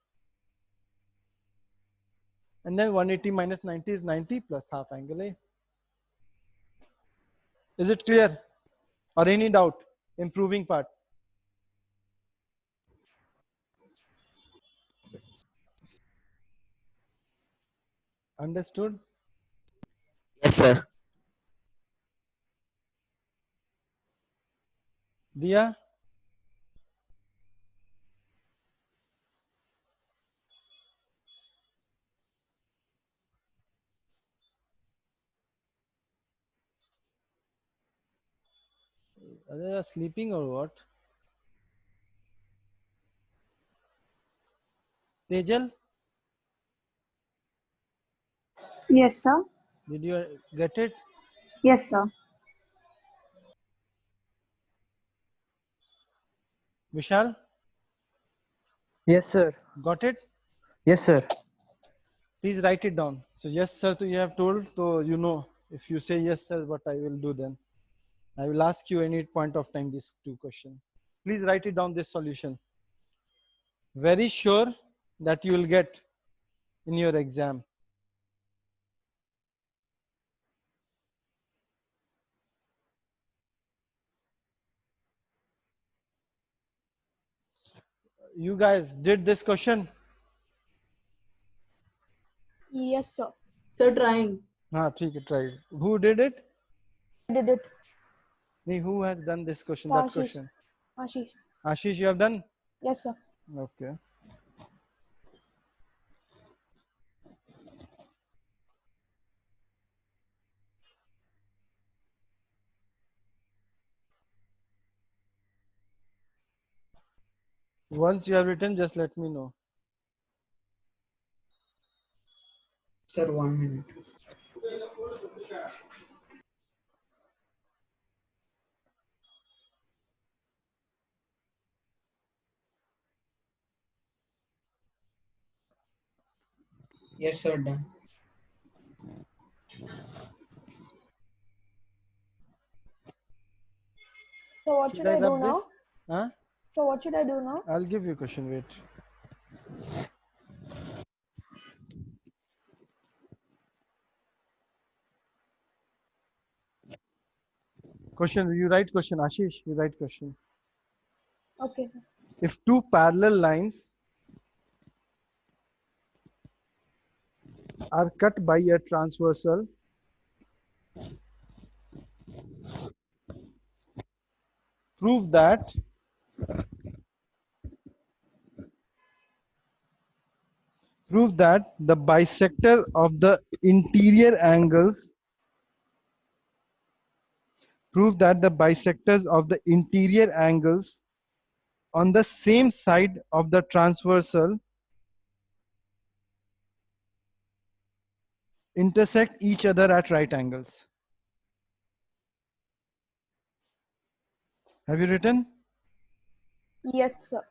And then 180 minus 90 is 90 plus half angle A. Is it clear? Or any doubt? Improving part. Understood? Yes, sir. Dia? Are they sleeping or what? Tejal, Yes, sir. did you get it? Yes, sir. Vishal, Yes, sir. got it? Yes, sir. Please write it down. So yes, sir, you have told, so you know. If you say yes, sir, what I will do then. I will ask you any point of time these two questions. Please write it down, this solution. Very sure that you will get in your exam. You guys did this question? Yes, sir. Sir, trying. ठीक है, try. Who did it? I did it. Who has done this question? That Ashish. question. Ashish. Ashish, you have done? Yes, sir. Okay. Once you have written, just let me know. Sir, 1 minute. Yes, sir, done. So what should I do rub now? this? Huh? So what should I do now? I'll give you a question. Wait. Question. You write question. Ashish, you write question. Okay, sir. If two parallel lines are cut by a transversal, prove that the bisector of the interior angles on the same side of the transversal intersect each other at right angles. Have you written? Yes, sir.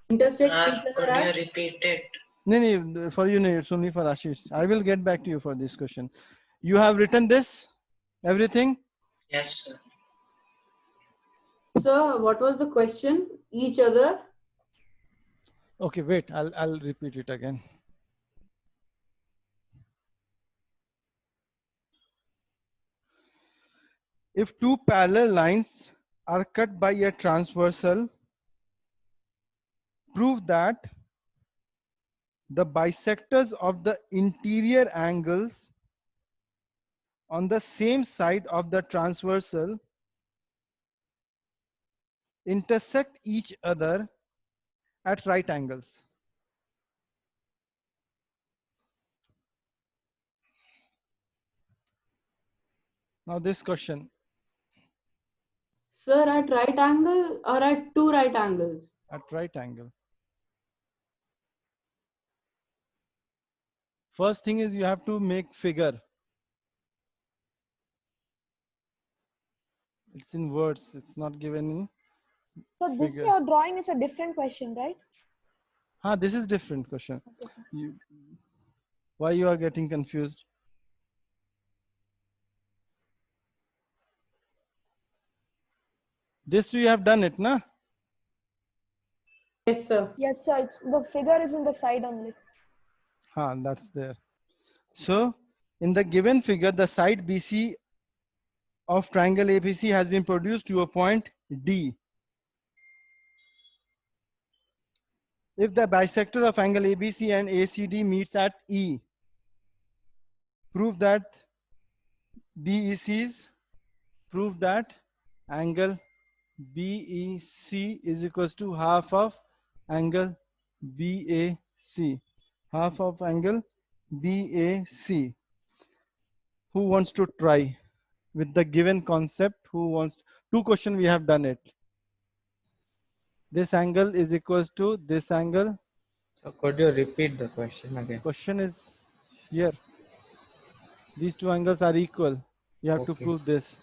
Intersect Sir, each other could at? you repeat it? No, for you, no, it's only for Ashish. I will get back to you for this question. You have written this? Everything? Yes, sir. Sir, what was the question? Each other? Okay, wait, I'll repeat it again. If two parallel lines are cut by a transversal, prove that the bisectors of the interior angles on the same side of the transversal intersect each other at right angles. Now this question. Sir, at right angle or at two right angles? At right angle. First thing is you have to make figure. It's in words, it's not given in So this figure. you're drawing is a different question, right? This is different question. Okay, sir. Why you are getting confused? This too you have done it, na? Yes, sir. Yes, sir. It's the figure is in the side only. That's there. So in the given figure, the side BC of triangle ABC has been produced to a point D. If the bisector of angle ABC and ACD meets at E, prove that BECs, prove that angle BEC is equals to half of angle BAC. Half of angle BAC. Who wants to try with the given concept? Who wants? Two questions we have done it. This angle is equals to this angle. So could you repeat the question again? Question is here. These two angles are equal. You have to Okay. prove this.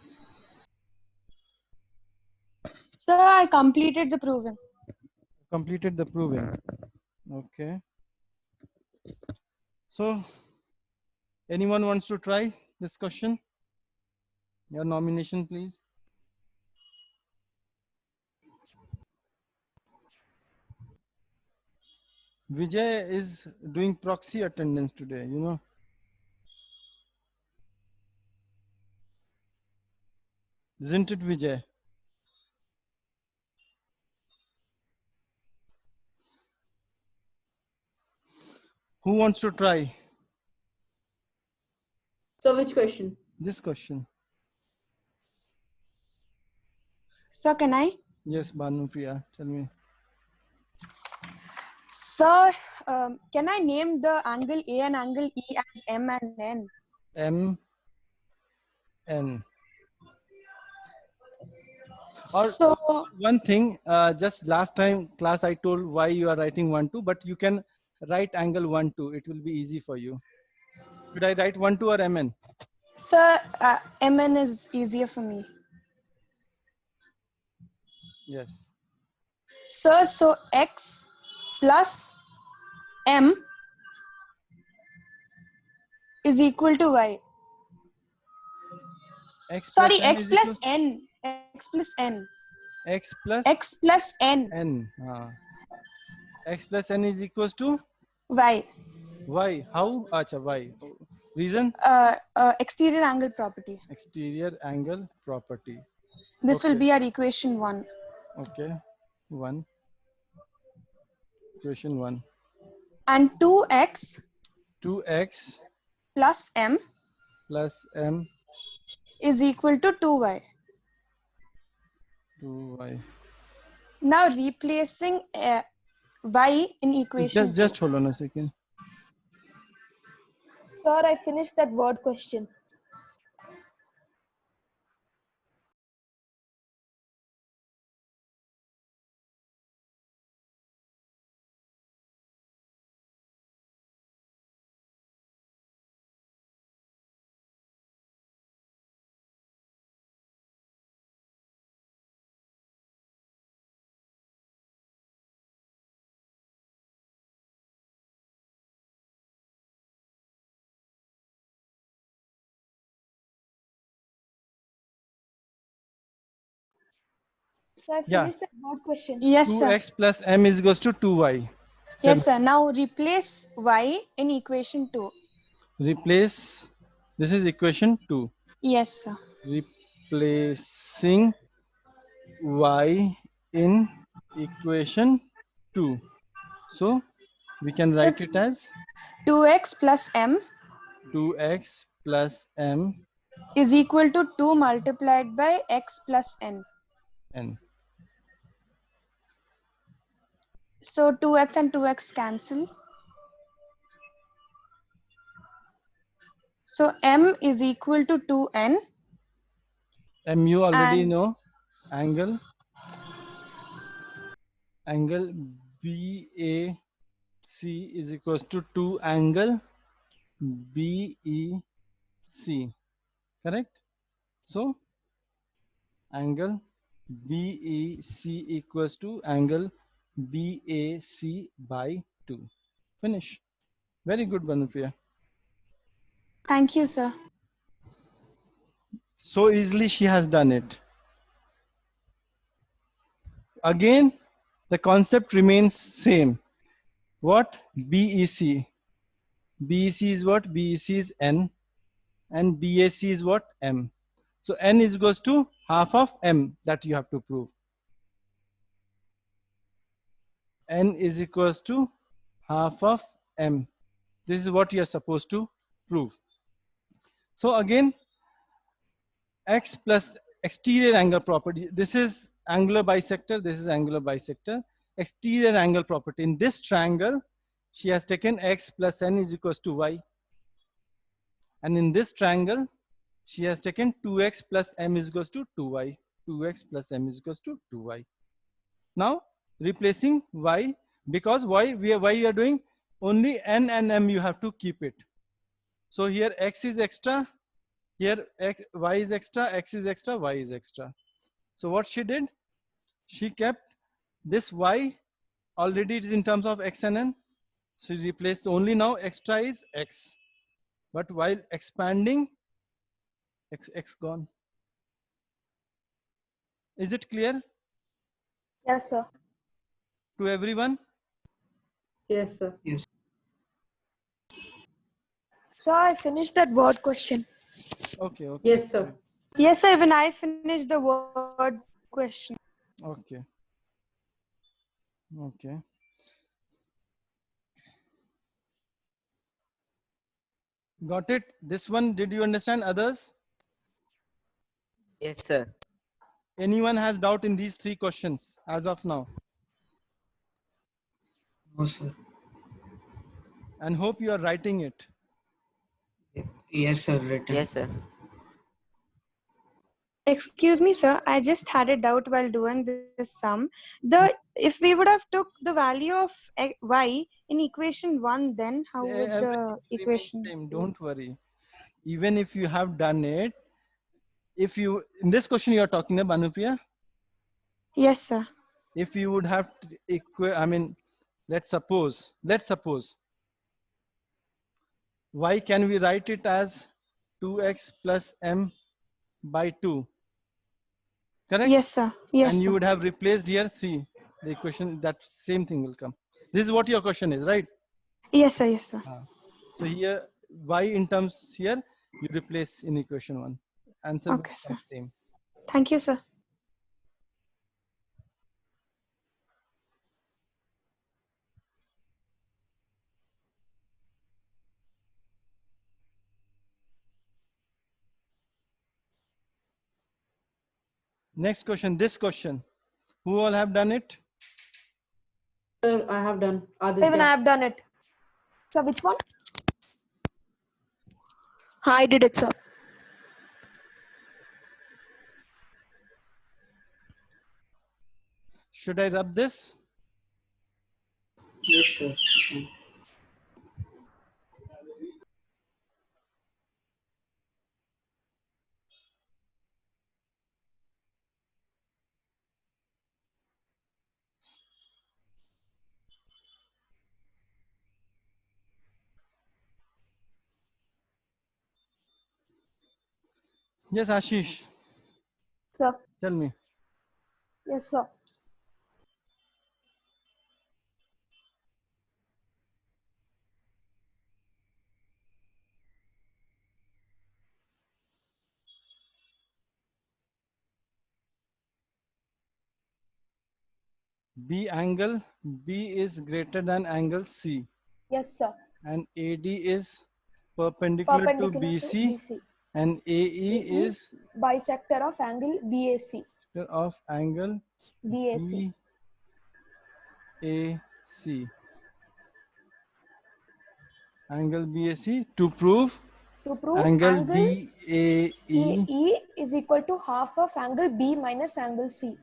Sir, I completed the proving. Completed the proving. Okay. So, anyone wants to try this question? Your nomination, please. Vijay is doing proxy attendance today, you know. Isn't it, Vijay? Who wants to try So which question? this question? Sir, can I? Yes, Bhanupriya, tell me. Sir, can I name the angle A and angle E as M and N? M, N. Or So one thing, just last time class I told why you are writing 1, 2, but you can write angle 1, 2. It will be easy for you. Should I write 1, 2 or MN? Sir, MN is easier for me. Yes. Sir, so X plus M is equal to Y. X Sorry, plus M X is plus equals N. X plus N. X plus X plus N. N. X plus N is equals to Y. Y. How? Acha, Y. Reason? Exterior angle property. Exterior angle property. This will Okay. be our equation 1. Okay. 1. Equation 1. And 2x 2x plus M plus M is equal to 2y. 2y. Now replacing y in equation Just hold on a second. Sir, I finished that word question. So I Yeah. finished that word question. Yes, sir. 2x plus M is equals to 2y. Yes, sir. Now replace y in equation 2. Replace, this is equation 2. Yes, sir. Replacing y in equation 2. So we can write it as 2x plus m 2x plus m is equal to 2 multiplied by x plus n. n. So 2x and 2x cancel. So m is equal to 2n. M you already And- know. Angle BAC is equals to 2 angle BEC. Correct? So angle BEC equals to angle BAC by 2. Finish. Very good, Banupriya. Thank you, sir. So easily she has done it. Again, the concept remains same. What? BEC. BEC is what? BEC is N, and BAC is what? M. So N is equals to half of M that you have to prove. N is equals to half of M. This is what you are supposed to prove. So again, X plus exterior angle property. This is angular bisector. This is angular bisector. Exterior angle property. In this triangle, she has taken X plus N is equals to Y. And in this triangle, she has taken 2X plus M is equals to 2Y. 2X plus M is equals to 2Y. Now, replacing Y, because why we are doing only N and M, you have to keep it. So here X is extra, here X, Y is extra, X is extra, Y is extra. So what she did, she kept this Y, already it is in terms of X and N. So she replaced only now extra is X. But while expanding, X gone. Is it clear? Yes, sir. To everyone? Yes, sir. Yes. So I finished that word question. Okay, okay. Yes, sir. Yes, sir. Even I finished the word question. Okay. Okay. Got it? This one, did you understand? Others? Yes, sir. Anyone has doubt in these three questions as of now? No, sir. And hope you are writing it. Yes, sir. Written. Yes, sir. Excuse me, sir. I just had a doubt while doing this sum. If we would have took the value of y in equation 1, then how would Everything the remains equation same. be? Don't worry. Even if you have done it, if you, in this question you are talking about, Banupriya? Yes, sir. If you would have, I mean, let's suppose, why can we write it as 2x plus m by 2? Correct? Yes, sir. Yes, and you sir. would have replaced here C. The equation, that same thing will come. This is what your question is, right? Yes, sir. Yes, sir. So here, y in terms here, you replace in equation 1. Answer will Okay, sir. become same. Thank you, sir. Next question, this question. Who all have done it? Sir, I have done. Even I have done it. So which one? I did it, sir. Should I rub this? Yes, sir. Okay. Yes, Ashish. Sir. Tell me. Yes, sir. B angle B is greater than angle C. Yes, sir. And AD is perpendicular to BC. And AE is bisector of angle BAC. of angle BAC. BAC. Angle BAC to prove angle BAE is equal to half of angle B minus angle C.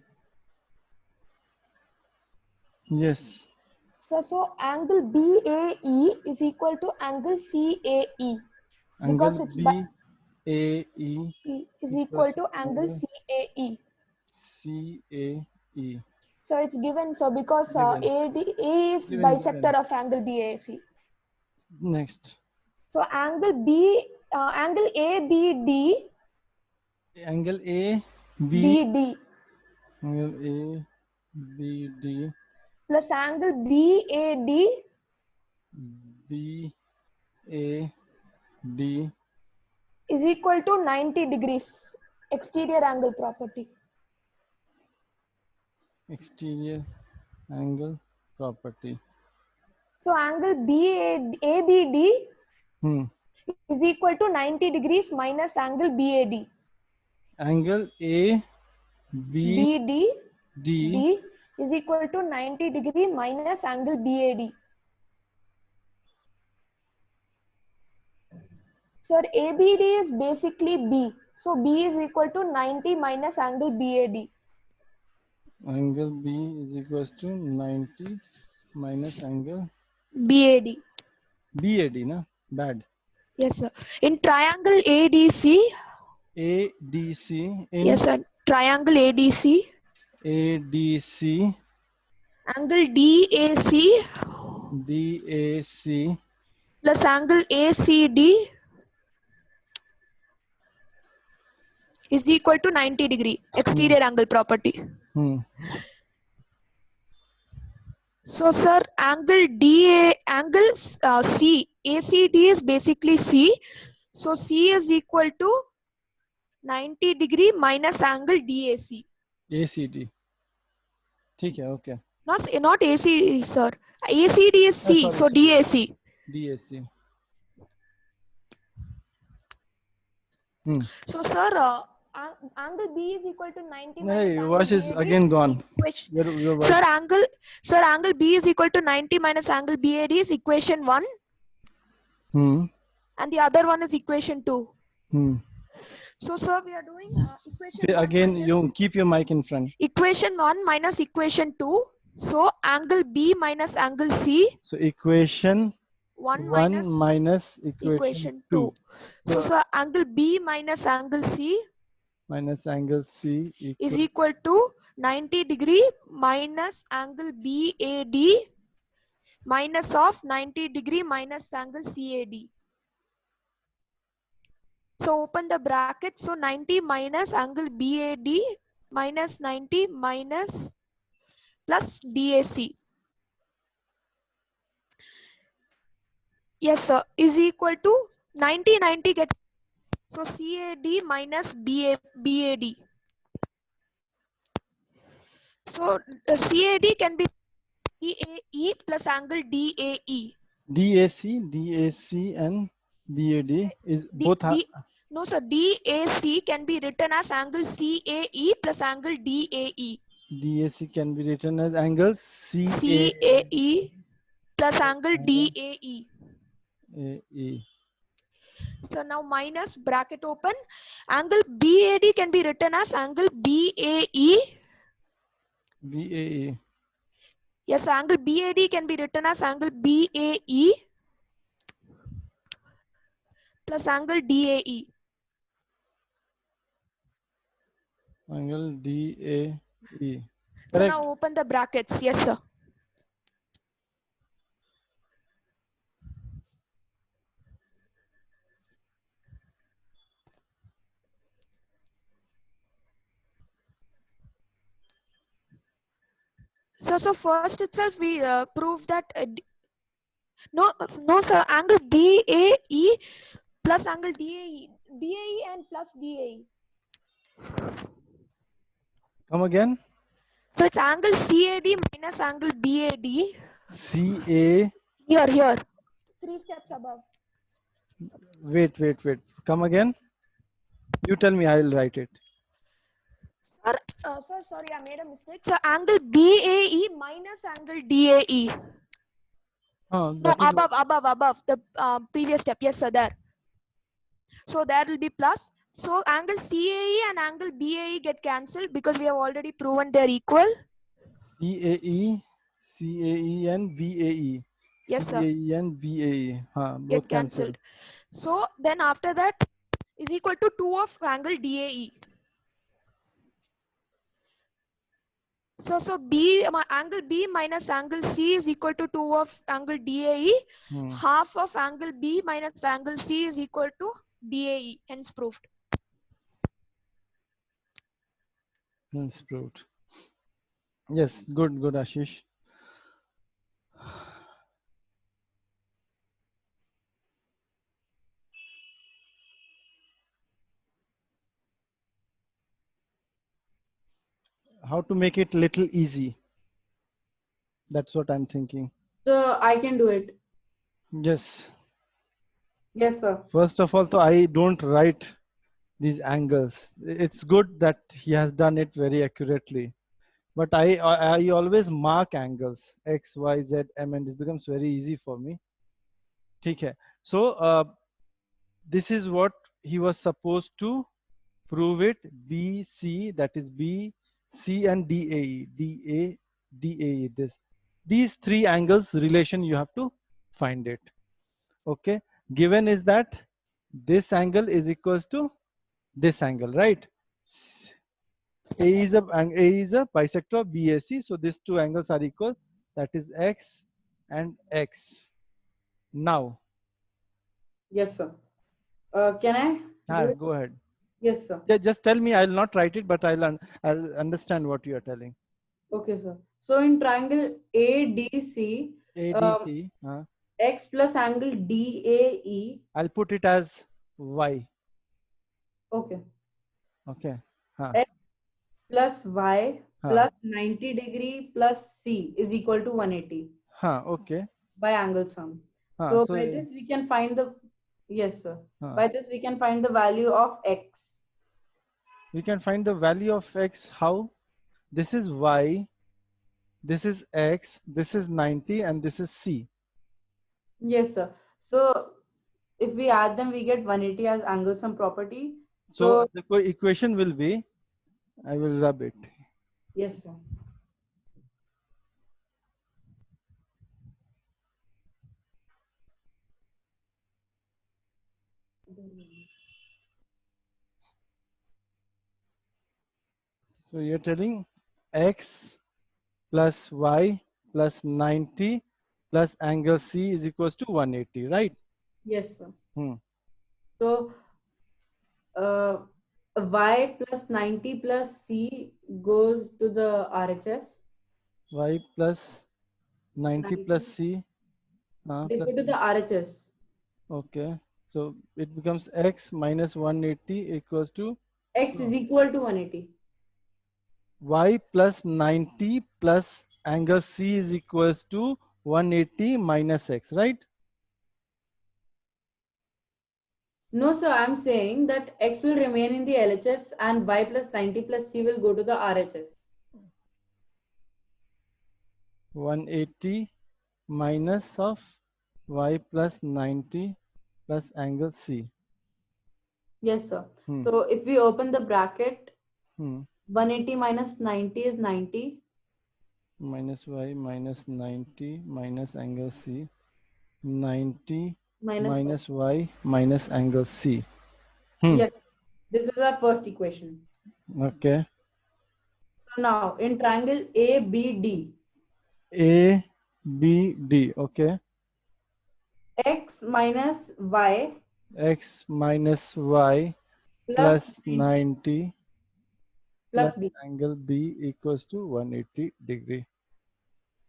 Yes. So angle BAE is equal to angle CAE. Because it's BAE is equal to angle CAE. CAE. So it's given. So because Given. A is Given, bisector given. of angle BAC. Next. So angle ABD. Angle ABD. BD Angle ABD. plus angle BAD BAD is equal to 90 degrees. Exterior angle property. exterior angle property. So angle ABD is equal to 90 degrees minus angle BAD. Angle ABD D is equal to 90 degree minus angle BAD. Sir, ABD is basically B. So B is equal to 90 minus angle BAD. Angle B is equals to 90 minus angle BAD. BAD, na? Bad. Yes, sir. In triangle ADC. ADC. In Yes, sir. Triangle ADC. ADC. Angle DAC. DAC. Plus angle ACD is equal to 90 degree. Exterior angle property. So, sir, angle C, ACD is basically C. So, C is equal to 90 degree minus angle DAC. ACD. ठीक है, okay. Not ACD, sir. ACD is C, so DAC. DAC. So, sir, angle B is equal to 90 minus Hey, angle Vash is BAD. again gone. Your Sir, angle B is equal to 90 minus angle BAD is equation 1. And the other one is equation 2. So, sir, we are doing equation 1 Again, minus you keep your mic in front. equation 1 minus equation 2. So, angle B minus angle C. So, equation 1 minus equation 2. So, sir, angle B minus angle C Minus angle C is equal to 90 degree minus angle BAD minus of 90 degree minus angle CAD. So open the bracket. So 90 minus angle BAD minus 90 minus plus DAC. Yes, sir. Is equal to 90 get. So CAD minus BAD. So CAD can be DAE plus angle DAE. DAC and BAD is both. No, sir. DAC can be written as angle CAE plus angle DAE. DAC can be written as angle CAE plus angle DAE. So now minus bracket open. Angle BAD can be written as angle BAE. BAE. Yes, angle BAD can be written as angle BAE plus angle DAE. Angle DAE. So Correct. now open the brackets. Yes, sir. So first itself we prove that no, sir, angle BAE plus angle DAE and plus DAE. Come again. So it's angle CAD minus angle BAD. CA. Here. 3 steps above. Wait. Come again. You tell me, I'll write it. Sir, sorry, I made a mistake. So angle BAE minus angle DAE. No, above the previous step. Yes, sir, there. So there will be plus. So angle CAE and angle BAE get cancelled because we have already proven they're equal. CAE and BAE. Yes, sir. CAE and BAE. Both Get cancelled. So then after that is equal to 2 of angle DAE. So angle B minus angle C is equal to 2 of angle DAE. Half of angle B minus angle C is equal to DAE. Hence proved. Hence proved. Yes, good, Ashish. How to make it little easy? That's what I'm thinking. So I can do it. Yes. Yes, sir. First of all, I don't write these angles. It's good that he has done it very accurately. But I always mark angles X, Y, Z, M, and this becomes very easy for me. Okay. So this is what he was supposed to prove it. B, C, that is B, C, and DAE. DAE. These three angles relation you have to find it. Okay. Given is that this angle is equals to this angle, right? A is a bisector of BAC, so these two angles are equal. That is X and X. Now. Yes, sir. Can I? Go ahead. Yes, sir. Yeah, just tell me. I'll not write it, but I'll understand what you are telling. Okay, sir. So in triangle ADC, ADC, X plus angle DAE. I'll put it as Y. Okay. Okay. X plus Y plus 90 degree plus C is equal to 180. Okay. By angle sum. So by this we can find the, yes, sir. By this we can find the value of X. We can find the value of X. How? This is Y. This is X. This is 90 and this is C. Yes, sir. So if we add them, we get 180 as angle sum property. So the equation will be, I will rub it. Yes, sir. So you're telling X plus Y plus 90 plus angle C is equals to 180, right? Yes, sir. So Y plus 90 plus C goes to the RHS. Y plus 90 plus C. They go to the RHS. Okay. So it becomes X minus 180 equals to? X is equal to 180. Y plus 90 plus angle C is equals to 180 minus X, right? No, sir, I'm saying that X will remain in the LHS and Y plus 90 plus C will go to the RHS. 180 minus of Y plus 90 plus angle C. Yes, sir. So if we open the bracket, 180 minus 90 is 90. Minus Y minus 90 minus angle C. 90 minus Y minus angle C. Yes, this is our first equation. Okay. So now in triangle ABD. ABD, okay. X minus Y. X minus Y plus 90 plus B. Angle B equals to 180 degree.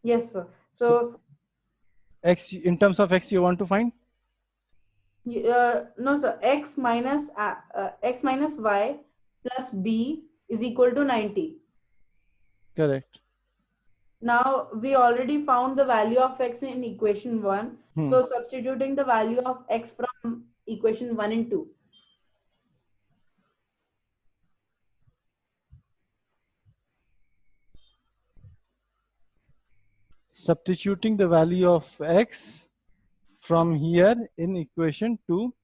Yes, sir. So X, in terms of X, you want to find? No, sir. X minus Y plus B is equal to 90. Correct. Now we already found the value of X in equation 1. So substituting the value of X from equation 1 and 2. Substituting the value of X from here in equation 2.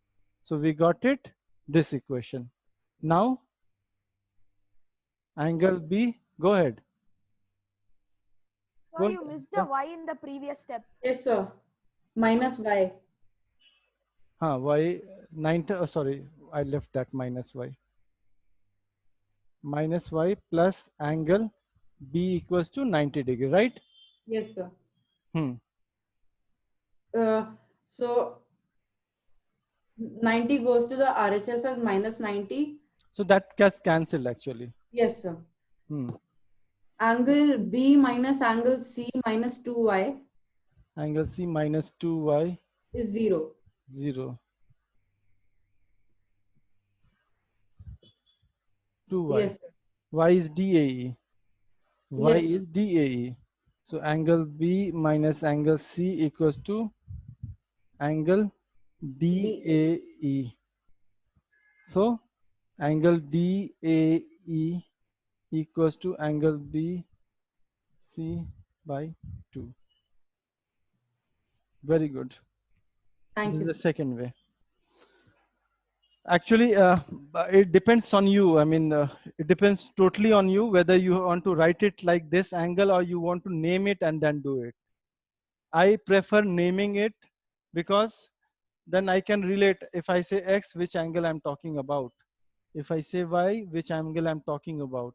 So we got it, this equation. Now, angle B, go ahead. So you missed the Y in the previous step. Yes, sir. Minus Y. Y 90, sorry, I left that minus Y. Minus Y plus angle B equals to 90 degree, right? Yes, sir. Hmm. So 90 goes to the RHS as minus 90. So that gets cancelled actually. Yes, sir. Hmm. Angle B minus angle C minus 2y Angle C minus 2y is 0. 0. 2y. Yes, sir. Y is DAE. Y Yes, sir. is DAE. So angle B minus angle C equals to angle DAE. So angle DAE equals to angle BC by 2. Very good. Thank This you, is the sir. second way. Actually, it depends on you. I mean, it depends totally on you whether you want to write it like this angle or you want to name it and then do it. I prefer naming it because then I can relate. If I say X, which angle I'm talking about. If I say Y, which angle I'm talking about.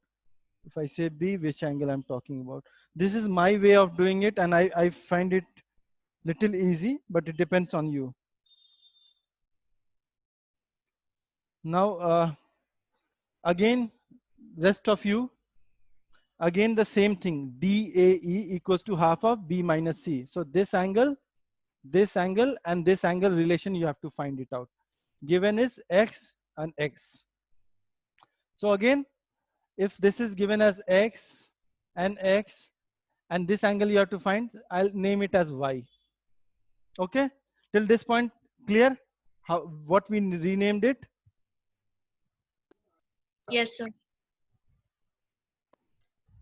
If I say B, which angle I'm talking about. This is my way of doing it, and I find it little easy, but it depends on you. Now, again, rest of you, again the same thing. DAE equals to half of B minus C. So this angle, and this angle relation you have to find it out. Given is X and X. So again, if this is given as X and X, and this angle you have to find, I'll name it as Y. Okay, till this point clear how what we renamed it? Yes, sir.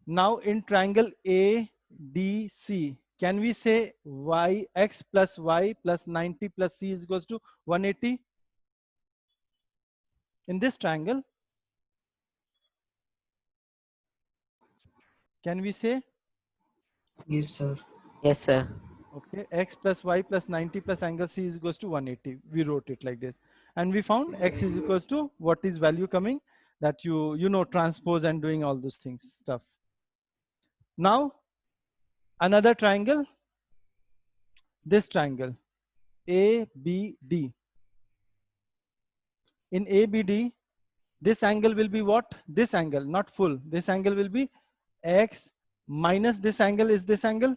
Now in triangle ADC, can we say y x plus y plus 90 plus c is equals to 180? In this triangle, can we say? Yes, sir. Yes, sir. Okay, x plus y plus 90 plus angle c is equals to 180. We wrote it like this, and we found x is equals to what is value coming, that you know transpose and doing all those things stuff. Now another triangle, this triangle ABD. In ABD, this angle will be what? This angle, not full. This angle will be x minus this angle is this angle.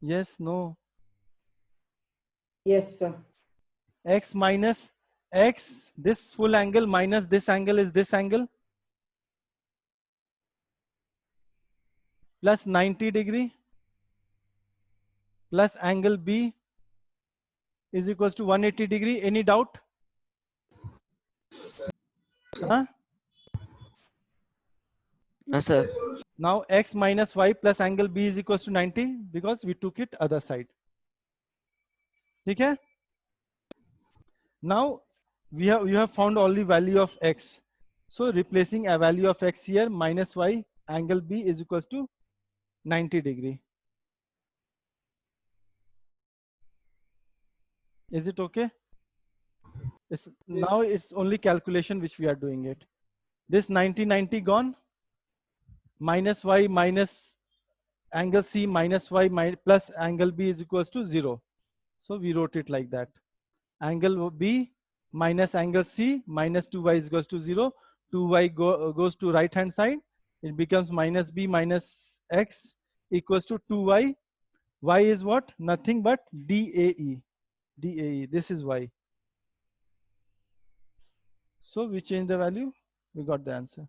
Yes, no. Yes, sir. X minus x, this full angle minus this angle is this angle. Plus 90 degree plus angle B is equals to 180 degree. Any doubt? Huh? No, sir. Now x minus y plus angle B is equals to 90 because we took it other side. Okay? Now you have found only value of x. So replacing a value of x here, minus y angle B is equals to 90 degree. Is it okay? Now it's only calculation which we are doing it. This 90 gone. Minus y minus angle C minus y plus angle B is equals to 0. So we wrote it like that. Angle B minus angle C minus 2y is equals to 0. 2y goes to right hand side. It becomes minus B minus x equals to 2y. Y is what? Nothing but DAE. DAE. This is y. So we change the value. We got the answer.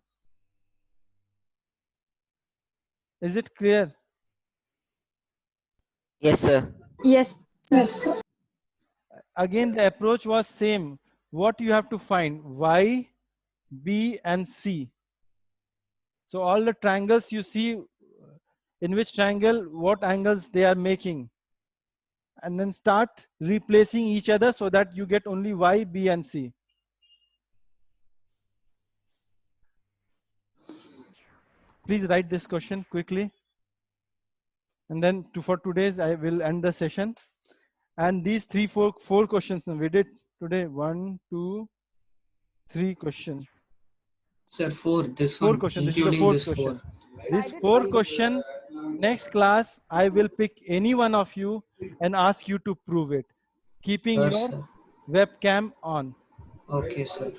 Is it clear? Yes, sir. Yes. Yes. Again, the approach was same. What you have to find? Y, B, and C. So all the triangles you see, in which triangle, what angles they are making. And then start replacing each other so that you get only Y, B, and C. Please write this question quickly. And then for today's, I will end the session. And these four questions we did today, 1, 2, 3 question. Sir, 4. This 4 one, question. This is the including 4th this question. 4. This 4 question, next class, I will pick any one of you and ask you to prove it, keeping Sure, your sir. webcam on. Okay, sir.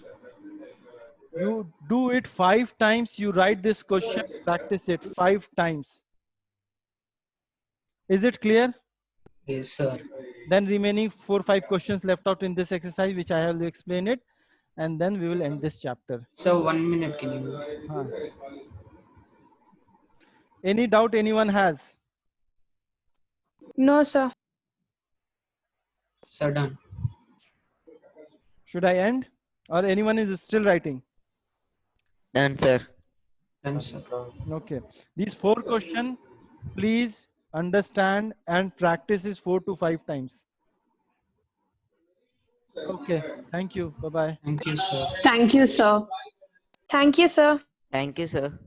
You do it 5 times. You write this question, practice it 5 times. Is it clear? Yes, sir. Then remaining 4-5 questions left out in this exercise, which I have explained it, and then we will end this chapter. So 1 minute, can you? Any doubt anyone has? No, sir. Sir, done. Should I end, or anyone is still writing? Done, sir. Done, sir. Okay. These 4 questions, please understand and practice is 4 to 5 times. Okay. Thank you. Bye-bye. Thank you, sir. Thank you, sir. Thank you, sir. Thank you, sir.